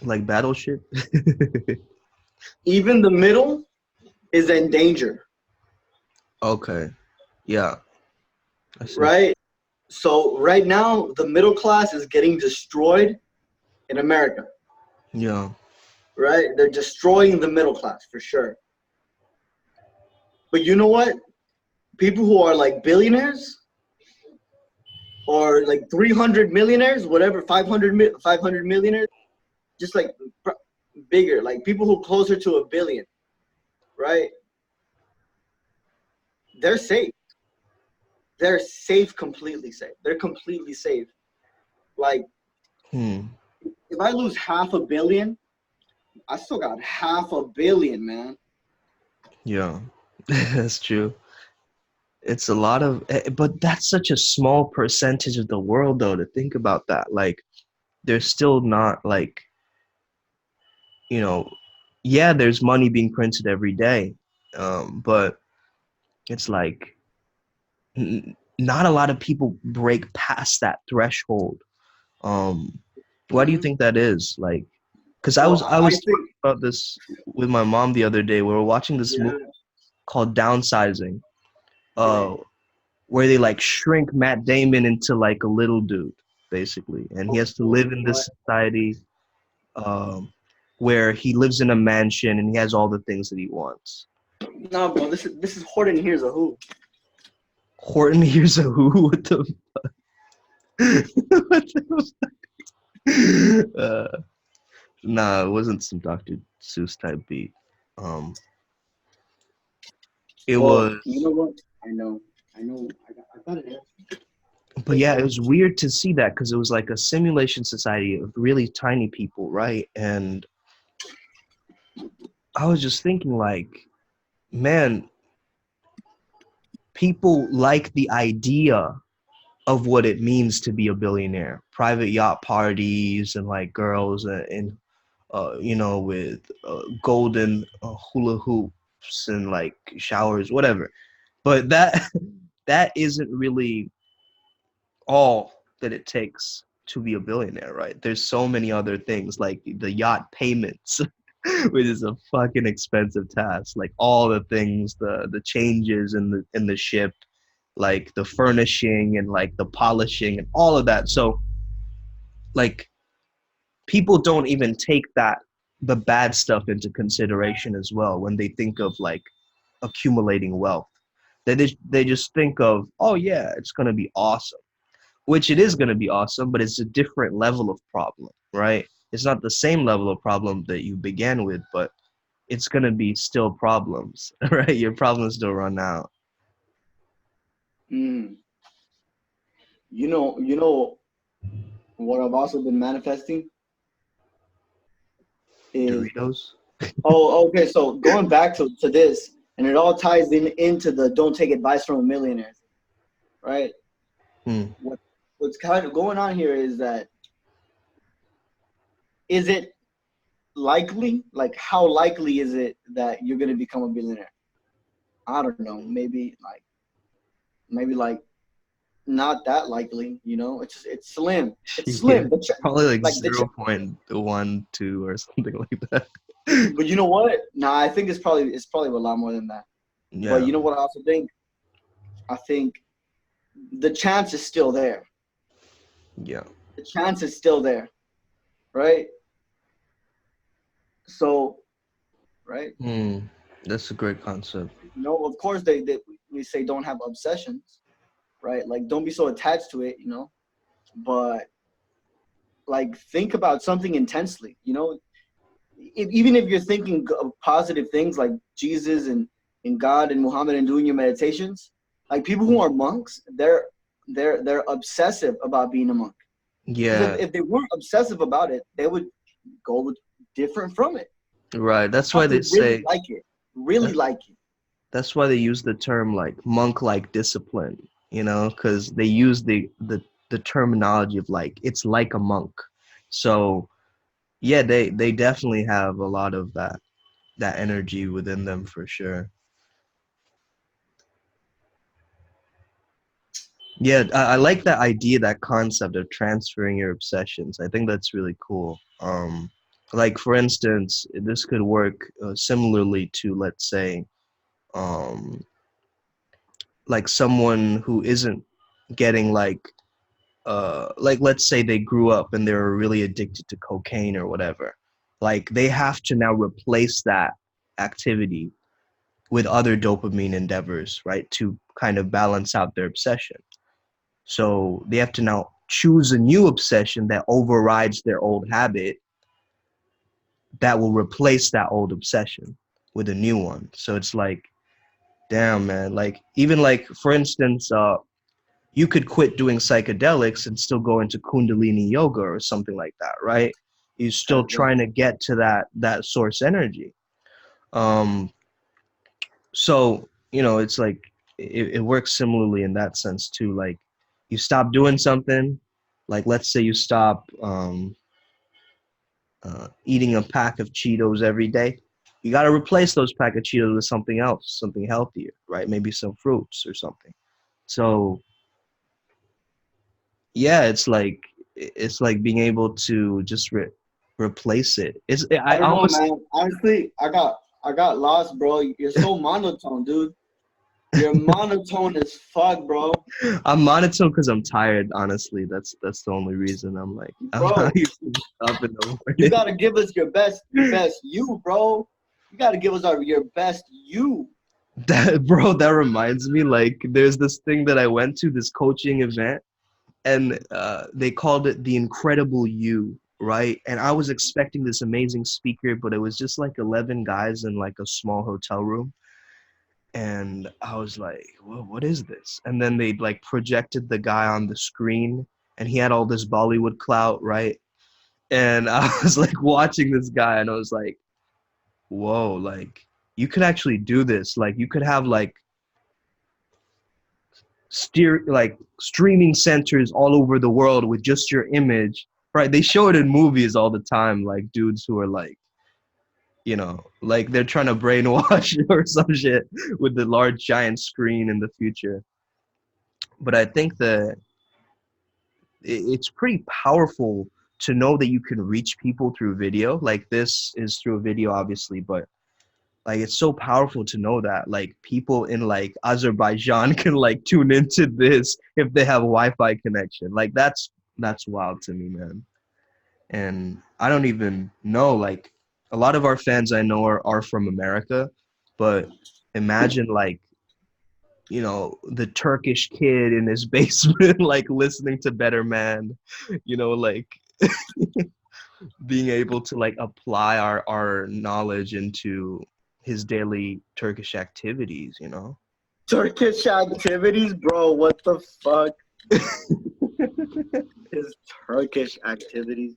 C: Like battleship?
A: even the middle is in danger,
C: Okay. Yeah. I see.
A: right? So right now, the middle class is getting destroyed in America,
C: Yeah.
A: right? They're destroying the middle class for sure. But you know what? People who are like billionaires or like 300 millionaires, whatever, 500 millionaires, just like bigger, like people who closer to a billion, right? They're safe. They're safe, completely safe. They're completely safe. Like, if I lose $500 million, I still got $500 million, man.
C: Yeah. That's true. It's a lot of, but that's such a small percentage of the world, though, to think about that. Like, there's still not like, you know, yeah, there's money being printed every day, but it's like not a lot of people break past that threshold. Why do you think that is? Like, because
A: Well,
C: I
A: I
C: was
A: think,
C: talking about this with my mom the other day. We were watching this movie called Downsizing, where they like shrink Matt Damon into like a little dude, basically, and he has to live in this society where he lives in a mansion and he has all the things that he wants.
A: no, bro, this is Horton Hears a Who.
C: Horton Hears a Who? What the fuck? What the fuck? Nah, it wasn't some Dr. Seuss type beat. It
A: Well, you
C: was,
A: know what? I know. I got it.
C: but yeah, it was weird to see that because it was like a simulation society of really tiny people, right? And I was just thinking, like, man, people like the idea of what it means to be a billionaire. Private yacht parties and like girls and you know, with golden hula hoops and like showers, whatever. But that that isn't really all that it takes to be a billionaire, right? There's so many other things like the yacht payments, which is a fucking expensive task. Like all the things, the changes in the ship, like the furnishing and like the polishing and all of that. So like people don't even take the bad stuff into consideration as well when they think of like accumulating wealth. They just think of, oh yeah, it's gonna be awesome, which it is gonna be awesome, but it's a different level of problem, right? It's not the same level of problem that you began with, but it's gonna be still problems, right? Your problems still run out.
A: Mm. You know what I've also been manifesting is
C: Doritos.
A: okay. So going back to this, and it all ties into the don't take advice from a millionaire, right?
C: Hmm.
A: What's kind of going on here is that is it likely? Like, how likely is it that you're gonna become a billionaire? I don't know, maybe like not that likely, you know. It's slim. It's
C: Yeah,
A: slim.
C: probably like
A: Like the
C: 0.12 or something like that.
A: but you know what? Nah, I think it's probably a lot more than that. But
C: Yeah,
A: you know what I also think? I think the chance is still there.
C: yeah.
A: The chance is still there, right? So, right?
C: Hmm. That's a great concept.
A: You know, of course they we say don't have obsessions, right? Like don't be so attached to it, you know. But like think about something intensely, you know. Even if you're thinking of positive things like Jesus and God and Muhammad and doing your meditations, like people who are monks, they're obsessive about being a monk. Because
C: Yeah,
A: if they weren't obsessive about it, they would go with different from it.
C: right. That's
A: Have
C: why
A: to
C: they
A: really
C: say
A: like it, really
C: that's
A: like it.
C: that's why they use the term like monk-like discipline, because they use the terminology of like it's like a monk. So yeah, they definitely have a lot of that energy within them for sure. Yeah, I like that idea, that concept of transferring your obsessions. I think that's really cool. Like for instance, this could work similarly to, let's say, um, like someone who isn't getting like let's say they grew up and they were really addicted to cocaine or whatever. Like they have to now replace that activity with other dopamine endeavors, right, to kind of balance out their obsession. So they have to now choose a new obsession that overrides their old habit that will replace that old obsession with a new one. So it's like, damn, man. Like, even like, for instance, you could quit doing psychedelics and still go into Kundalini yoga or something like that, right? You're still trying to get to that source energy. Um, so, it's like it works similarly in that sense too. Like, you stop doing something, like let's say you stop eating a pack of Cheetos every day. You got to replace those pack of Cheetos with something else, something healthier, right? Maybe some fruits or something. So yeah, it's like being able to just replace it.
A: I
C: I
A: don't know,
C: almost
A: man. Honestly, I got lost, bro. You're so monotone, dude. You're monotone as fuck, bro.
C: I'm monotone because I'm tired. Honestly, that's the only reason. I'm like I'm not
A: Bro,
C: used to wake up in the
A: you
C: morning.
A: gotta give us your best you, bro. You gotta give us your best you.
C: That bro, that reminds me. Like, there's this thing that I went to, this coaching event, and they called it the Incredible You, right? And I was expecting this amazing speaker, but it was just like 11 guys in like a small hotel room. And I was like, well, what is this? And then they like projected the guy on the screen, and he had all this Bollywood clout, right? And I was like watching this guy, and I was like, whoa, like you could actually do this. Like you could have like streaming centers all over the world with just your image, right? They show it in movies all the time, like dudes who are like, like they're trying to brainwash or some shit with the large giant screen in the future. But I think that it's pretty powerful to know that you can reach people through video. Like this is through a video, obviously, but like it's so powerful to know that like people in like Azerbaijan can like tune into this if they have a Wi-Fi connection. Like that's wild to me, man. And I don't even know, like a lot of our fans I know are from America, but imagine like, the Turkish kid in his basement like listening to Better Man, like being able to like apply our knowledge into his daily Turkish activities.
A: Turkish activities, bro. What the fuck is Turkish activities?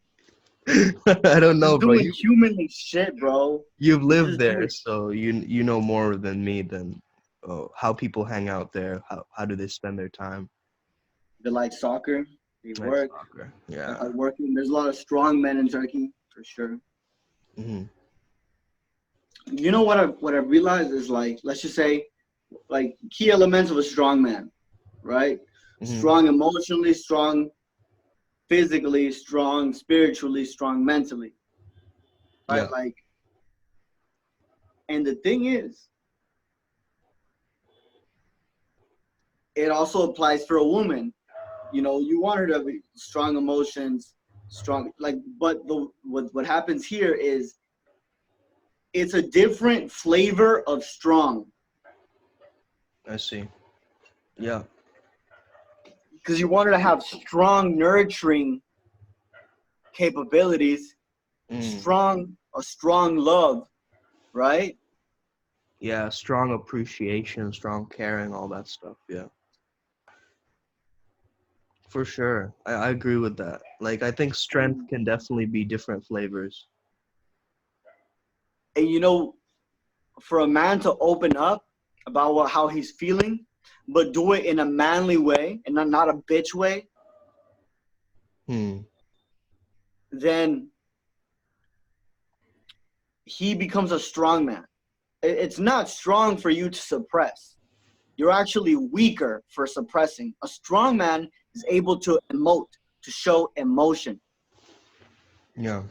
C: I don't know,
A: Just
C: bro.
A: doing humanly shit, bro.
C: You've
A: It's
C: lived
A: just
C: there,
A: doing.
C: so you know more than me than how people hang out there. How do they spend their time?
A: They like soccer. They
C: Nice
A: work.
C: soccer.
A: They're
C: Yeah.
A: hardworking. There's a lot of strong men in Turkey for sure.
C: Hmm.
A: You know what I realized is like, let's just say like key elements of a strong man, right? Strong emotionally, strong physically, strong spiritually, strong mentally, right?
C: Yeah.
A: Like, and the thing is, it also applies for a woman. You know, you want her to have strong emotions, strong, like, but what happens here is it's a different flavor of strong.
C: I see. Yeah.
A: Because you want her to have strong, nurturing capabilities, a strong love, right?
C: Yeah, strong appreciation, strong caring, all that stuff. Yeah. For sure. I agree with that. Like, I think strength can definitely be different flavors.
A: And you know, for a man to open up about how he's feeling, but do it in a manly way and not a bitch way, then he becomes a strong man. It's not strong for you to suppress. You're actually weaker for suppressing. A strong man is able to emote, to show emotion.
C: Yeah.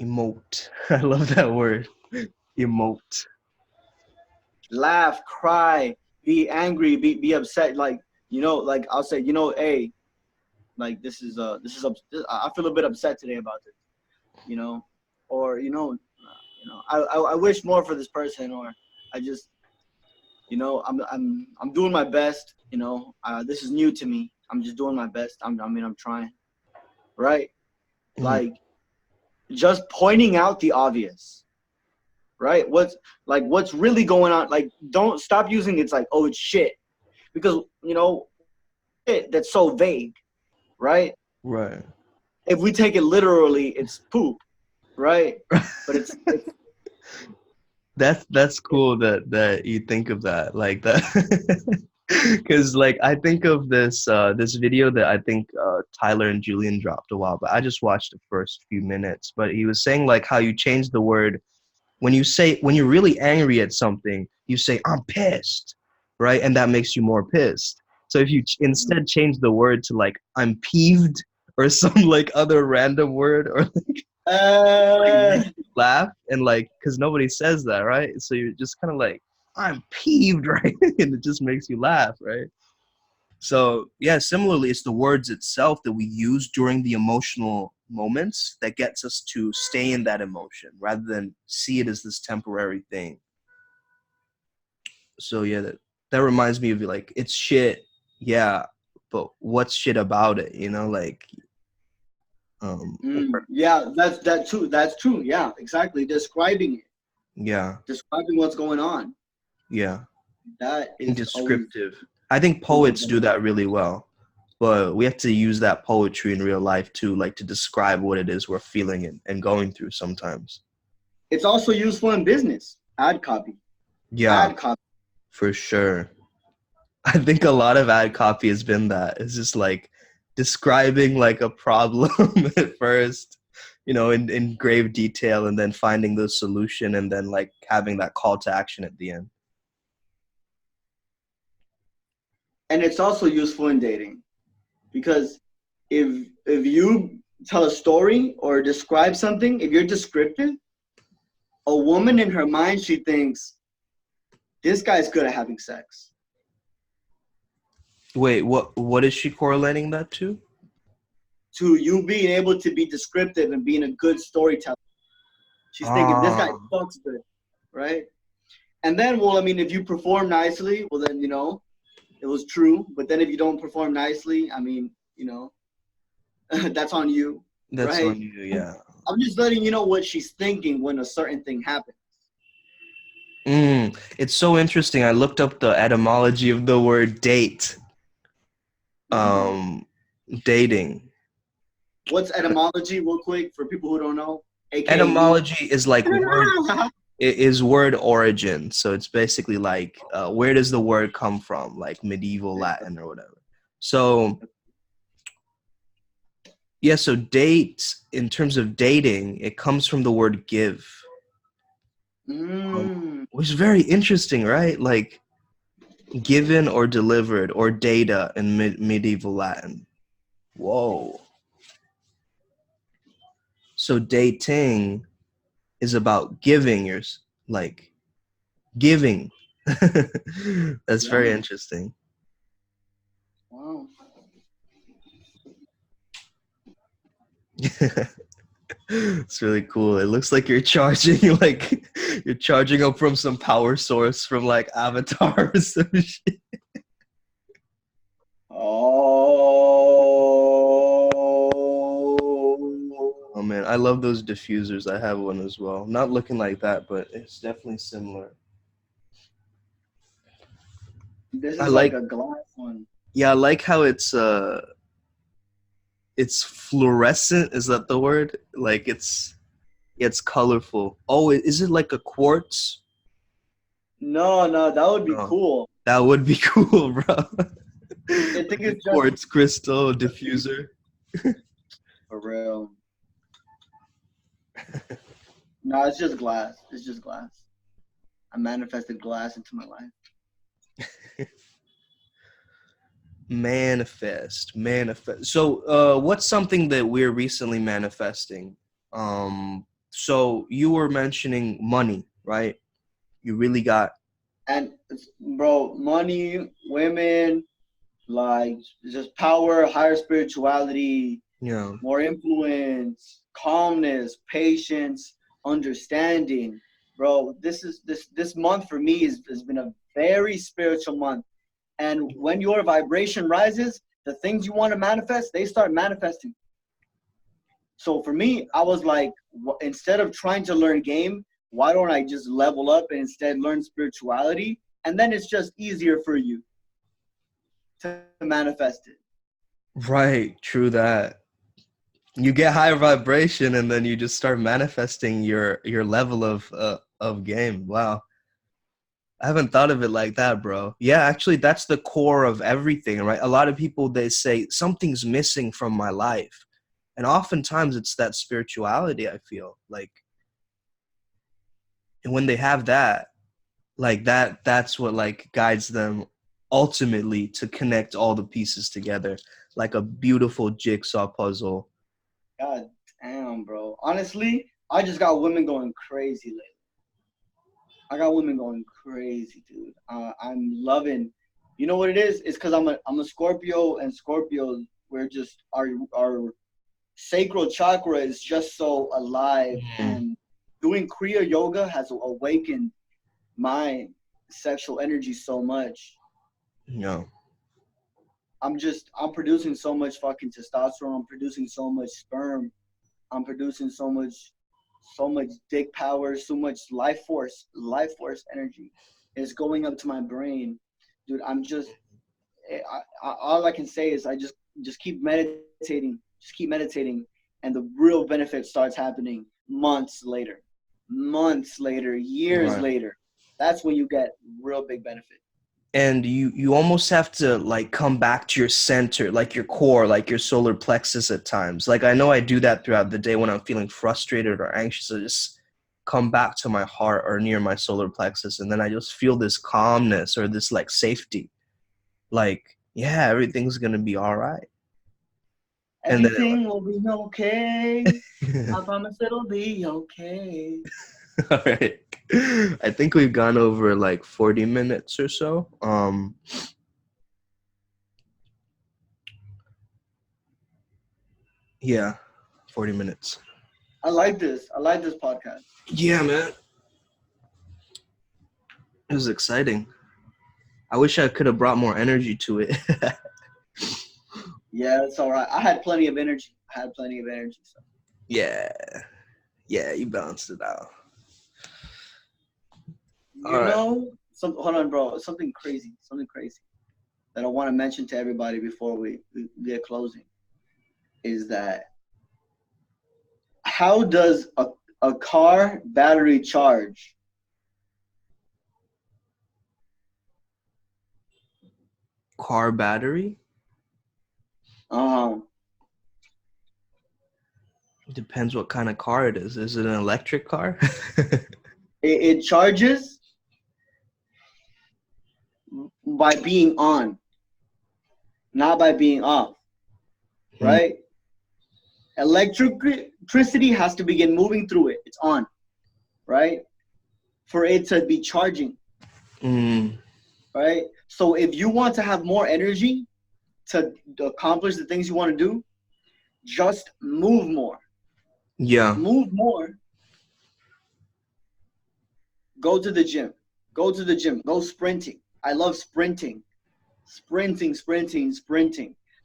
C: Emote. I love that word. Emote.
A: Laugh, cry, be angry, be upset. Like, you know, like I'll say, you know, hey, like I feel a bit upset today about this, you know, or I wish more for this person, or I just, you know, I'm doing my best, you know, this is new to me. I'm just doing my best. I'm trying, right? Like, just pointing out the obvious, right? What's really going on? Like, don't stop using it's like, oh, it's shit, because you know, shit that's so vague, right?
C: Right.
A: If we take it literally, it's poop, right? But it's
C: That's cool that you think of that like that. Because like I think of this video that I think Tyler and Julian dropped a while, but I just watched the first few minutes. But he was saying like how you change the word when you're really angry at something, you say I'm pissed, right? And that makes you more pissed. So if you instead change the word to like I'm peeved or some like other random word or
A: uh,
C: laugh and like because nobody says that, right? So you're just kind of like I'm peeved, right? And it just makes you laugh, right? So yeah, similarly, it's the words itself that we use during the emotional moments that gets us to stay in that emotion rather than see it as this temporary thing. So yeah, that reminds me of like it's shit, yeah, but what's shit about it, you know? Like um
A: yeah, that's true. Yeah, exactly. Describing it,
C: yeah,
A: describing what's going on.
C: yeah.
A: That
C: Being
A: is always
C: descriptive. I think
A: super
C: poets do
A: beneficial.
C: that really well. But we have to use that poetry in real life too, like to describe what it is we're feeling and going through sometimes.
A: It's also useful in business. Ad copy.
C: Yeah,
A: Ad copy.
C: for sure. I think a lot of ad copy has been that. It's just like describing like a problem at first, you know, in grave detail and then finding the solution and then like having that call to action at the end.
A: And it's also useful in dating, because if you tell a story or describe something, if you're descriptive, a woman in her mind, she thinks this guy's good at having sex.
C: Wait, what is she correlating that to?
A: To you being able to be descriptive and being a good storyteller. She's thinking this guy
C: Ah,
A: fucks good, right? And then, well, I mean, if you perform nicely, well, then, you know, it was true. But then if you don't perform nicely, I mean, you know, that's on you,
C: that's
A: right?
C: on you, yeah.
A: I'm just letting you know what she's thinking when a certain thing happens.
C: It's so interesting. I looked up the etymology of the word date. Um, dating.
A: What's etymology, real quick, for people who don't know, aka me?
C: Etymology is like word origin. So it's basically like where does the word come from, like medieval Latin or whatever. So yeah, so date in terms of dating, it comes from the word give. Which is very interesting, right? Like given or delivered or data in medieval Latin. Whoa. So dating is about giving like giving. That's very
A: Yeah.
C: interesting.
A: Wow.
C: It's really cool. It looks like you're charging like you're charging up from some power source from like Avatar or some shit.
A: Oh.
C: Oh man, I love those diffusers. I have one as well. Not looking like that, but it's definitely similar.
A: This
C: I
A: is like
C: like
A: a glass one.
C: I like how it's fluorescent. Is that the word? Like it's colorful. Oh, is it like a quartz?
A: No, that would be
C: No.
A: cool.
C: That would be cool, bro.
A: I think
C: Like a
A: it's just
C: quartz crystal diffuser.
A: for real. No, it's just glass. It's just glass. I manifested glass into my life.
C: Manifest. So what's something that we're recently manifesting? So you were mentioning money, right? You really got
A: And bro, money, women, like just power, higher spirituality, more influence, calmness, patience, understanding. Bro, this month for me has been a very spiritual month. And when your vibration rises, the things you want to manifest, they start manifesting. So for me, I was like, instead of trying to learn game, why don't I just level up and instead learn spirituality? And then it's just easier for you to manifest it.
C: right, true that. You get higher vibration and then you just start manifesting your level of game. Wow. I haven't thought of it like that, bro. Yeah, actually that's the core of everything, right? A lot of people they say something's missing from my life. And oftentimes it's that spirituality, I feel. Like and when they have that, like that's what like guides them ultimately to connect all the pieces together like a beautiful jigsaw puzzle.
A: God damn, bro. Honestly, I just got women going crazy lately. I got women going crazy, dude. I'm loving. You know what it is? It's because I'm a Scorpio, and Scorpios we're just our sacral chakra is just so alive, and doing Kriya yoga has awakened my sexual energy so much.
C: No.
A: I'm producing so much fucking testosterone. I'm producing so much sperm. I'm producing so much dick power, so much life force energy is going up to my brain. Dude, all I can say is I just keep meditating, and the real benefit starts happening months later, years
C: Right.
A: later. That's when you get real big benefit.
C: And you almost have to like come back to your center, like your core, like your solar plexus at times. Like I know I do that throughout the day when I'm feeling frustrated or anxious. I just come back to my heart or near my solar plexus, and then I just feel this calmness or this like safety. Like, yeah, everything's gonna be all right. And then
A: Everything will be okay. I promise it'll be okay.
C: all right. I think we've gone over like 40 minutes or so. Yeah, 40 minutes.
A: I like this podcast.
C: Yeah, man. It was exciting. I wish I could have brought more energy to it.
A: Yeah, it's all right. I had plenty of energy. So.
C: Yeah. Yeah, you balanced it out.
A: You
C: All right.
A: know, hold on, bro. Something crazy that I want to mention to everybody before we get closing is that how does a car battery charge?
C: Car battery?
A: Um,
C: Depends what kind of car it is. Is it an electric car?
A: It charges by being on, not by being off, right? Electricity has to begin moving through it. It's on, right? For it to be charging, right? So if you want to have more energy to accomplish the things you want to do, just move more.
C: Yeah.
A: Move more. Go to the gym. Go to the gym. Go sprinting. I love sprinting. Sprinting.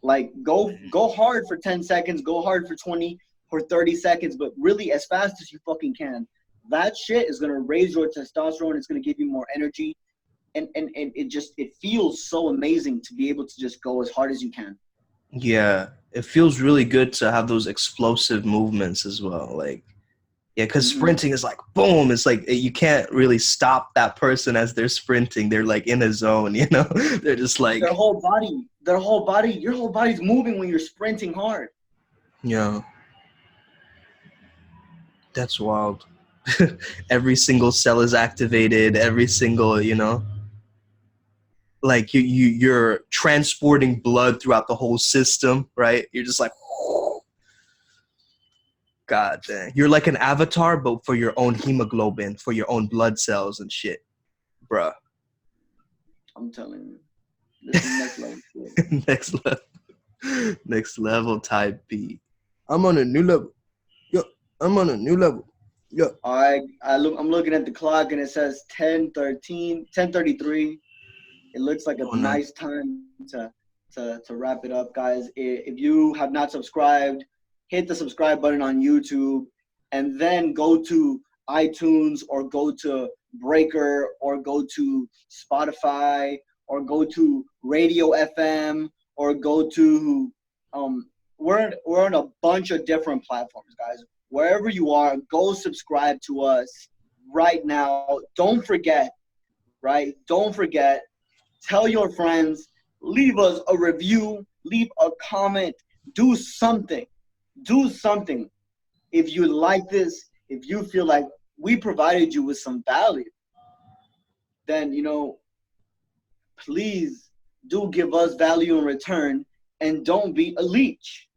A: Like go hard for 10 seconds, go hard for 20, for 30 seconds, but really as fast as you fucking can. That shit is gonna raise your testosterone, it's gonna give you more energy. And it feels so amazing to be able to just go as hard as you can.
C: Yeah. It feels really good to have those explosive movements as well. Like, yeah, because sprinting is like, boom. It's like you can't really stop that person as they're sprinting. They're like in a zone, you know? They're just like. Your whole
A: body's moving when you're sprinting hard.
C: Yeah. That's wild. Every single cell is activated. Every single, you know? Like you're transporting blood throughout the whole system, right? You're just like, God dang. You're like an avatar, but for your own hemoglobin, for your own blood cells and shit. Bruh.
A: I'm telling you. This is next level shit.
C: Next level type beat. I'm on a new level. Yo, I'm on a new level. Yo.
A: All right. I'm looking at the clock and it says 10:33. It looks like a nice time to wrap it up, guys. If you have not subscribed, hit the subscribe button on YouTube, and then go to iTunes or go to Breaker or go to Spotify or go to Radio FM or go to we're on a bunch of different platforms, guys. Wherever you are, go subscribe to us right now. Don't forget, right? Don't forget. Tell your friends. Leave us a review. Leave a comment. Do something. Do something. If you like this, if you feel like we provided you with some value, then, you know, please do give us value in return, and don't be a leech.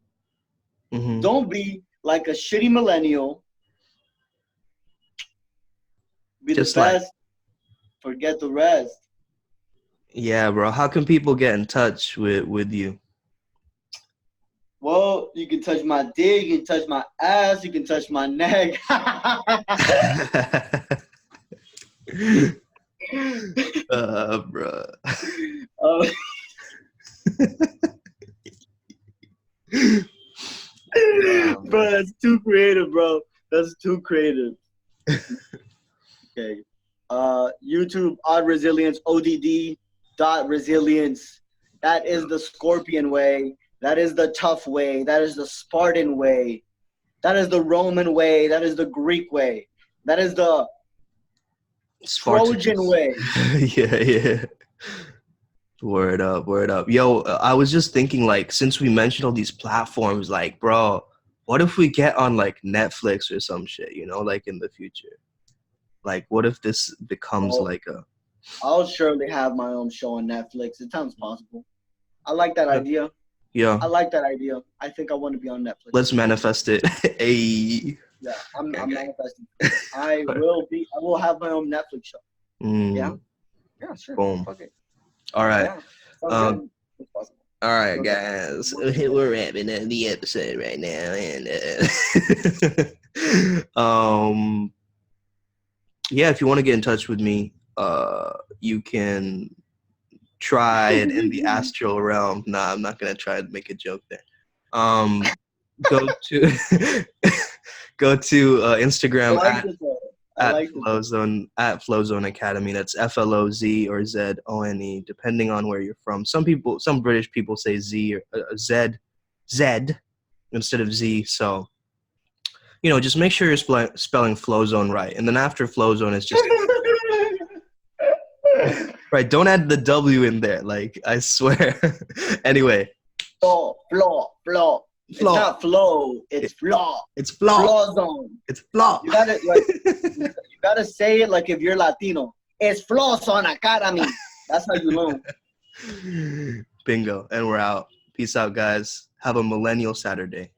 A: Don't be like a shitty millennial. Be just the best. Forget the rest.
C: Yeah, bro. How can people get in touch with you?
A: Well, you can touch my dick, you can touch my ass, you can touch my neck.
C: Bro.
A: Bro, that's too creative, bro. That's too creative. Okay. YouTube, Odd Resilience, ODD.resilience. That is the Scorpion way. That is the tough way. That is the Spartan way. That is the Roman way. That is the Greek way. That is the Trojan way.
C: Yeah. Word up. Yo, I was just thinking, like, since we mentioned all these platforms, like, bro, what if we get on, like, Netflix or some shit, you know, like, in the future? Like, what if this becomes, like, a...
A: I'll surely have my own show on Netflix. It sounds possible. I like that idea.
C: Yeah.
A: I like that idea. I think I want to be on Netflix.
C: Let's manifest it. Hey.
A: Yeah, I'm manifesting. I will have my own Netflix show. Yeah? Yeah, sure.
C: Boom.
A: Fuck it.
C: All right.
A: Yeah.
C: All right, guys. We're wrapping up the episode right now, and yeah, if you want to get in touch with me, you can try it in the astral realm. Nah, I'm not gonna try to make a joke there. Go to Instagram at Flowzone Academy. That's FLOZ or ZONE, depending on where you're from. Some British people say Z or Z instead of Z. So, you know, just make sure you're spelling Flowzone right. And then after Flowzone, it's just right. Don't add the W in there. Like, I swear. Anyway.
A: Flow. It's not flow. It's flaw.
C: It's flaw.
A: Flaw zone.
C: It's flaw.
A: You got gotta say it like if you're Latino. Es floss on a cara mi. That's how you know.
C: Bingo. And we're out. Peace out, guys. Have a millennial Saturday.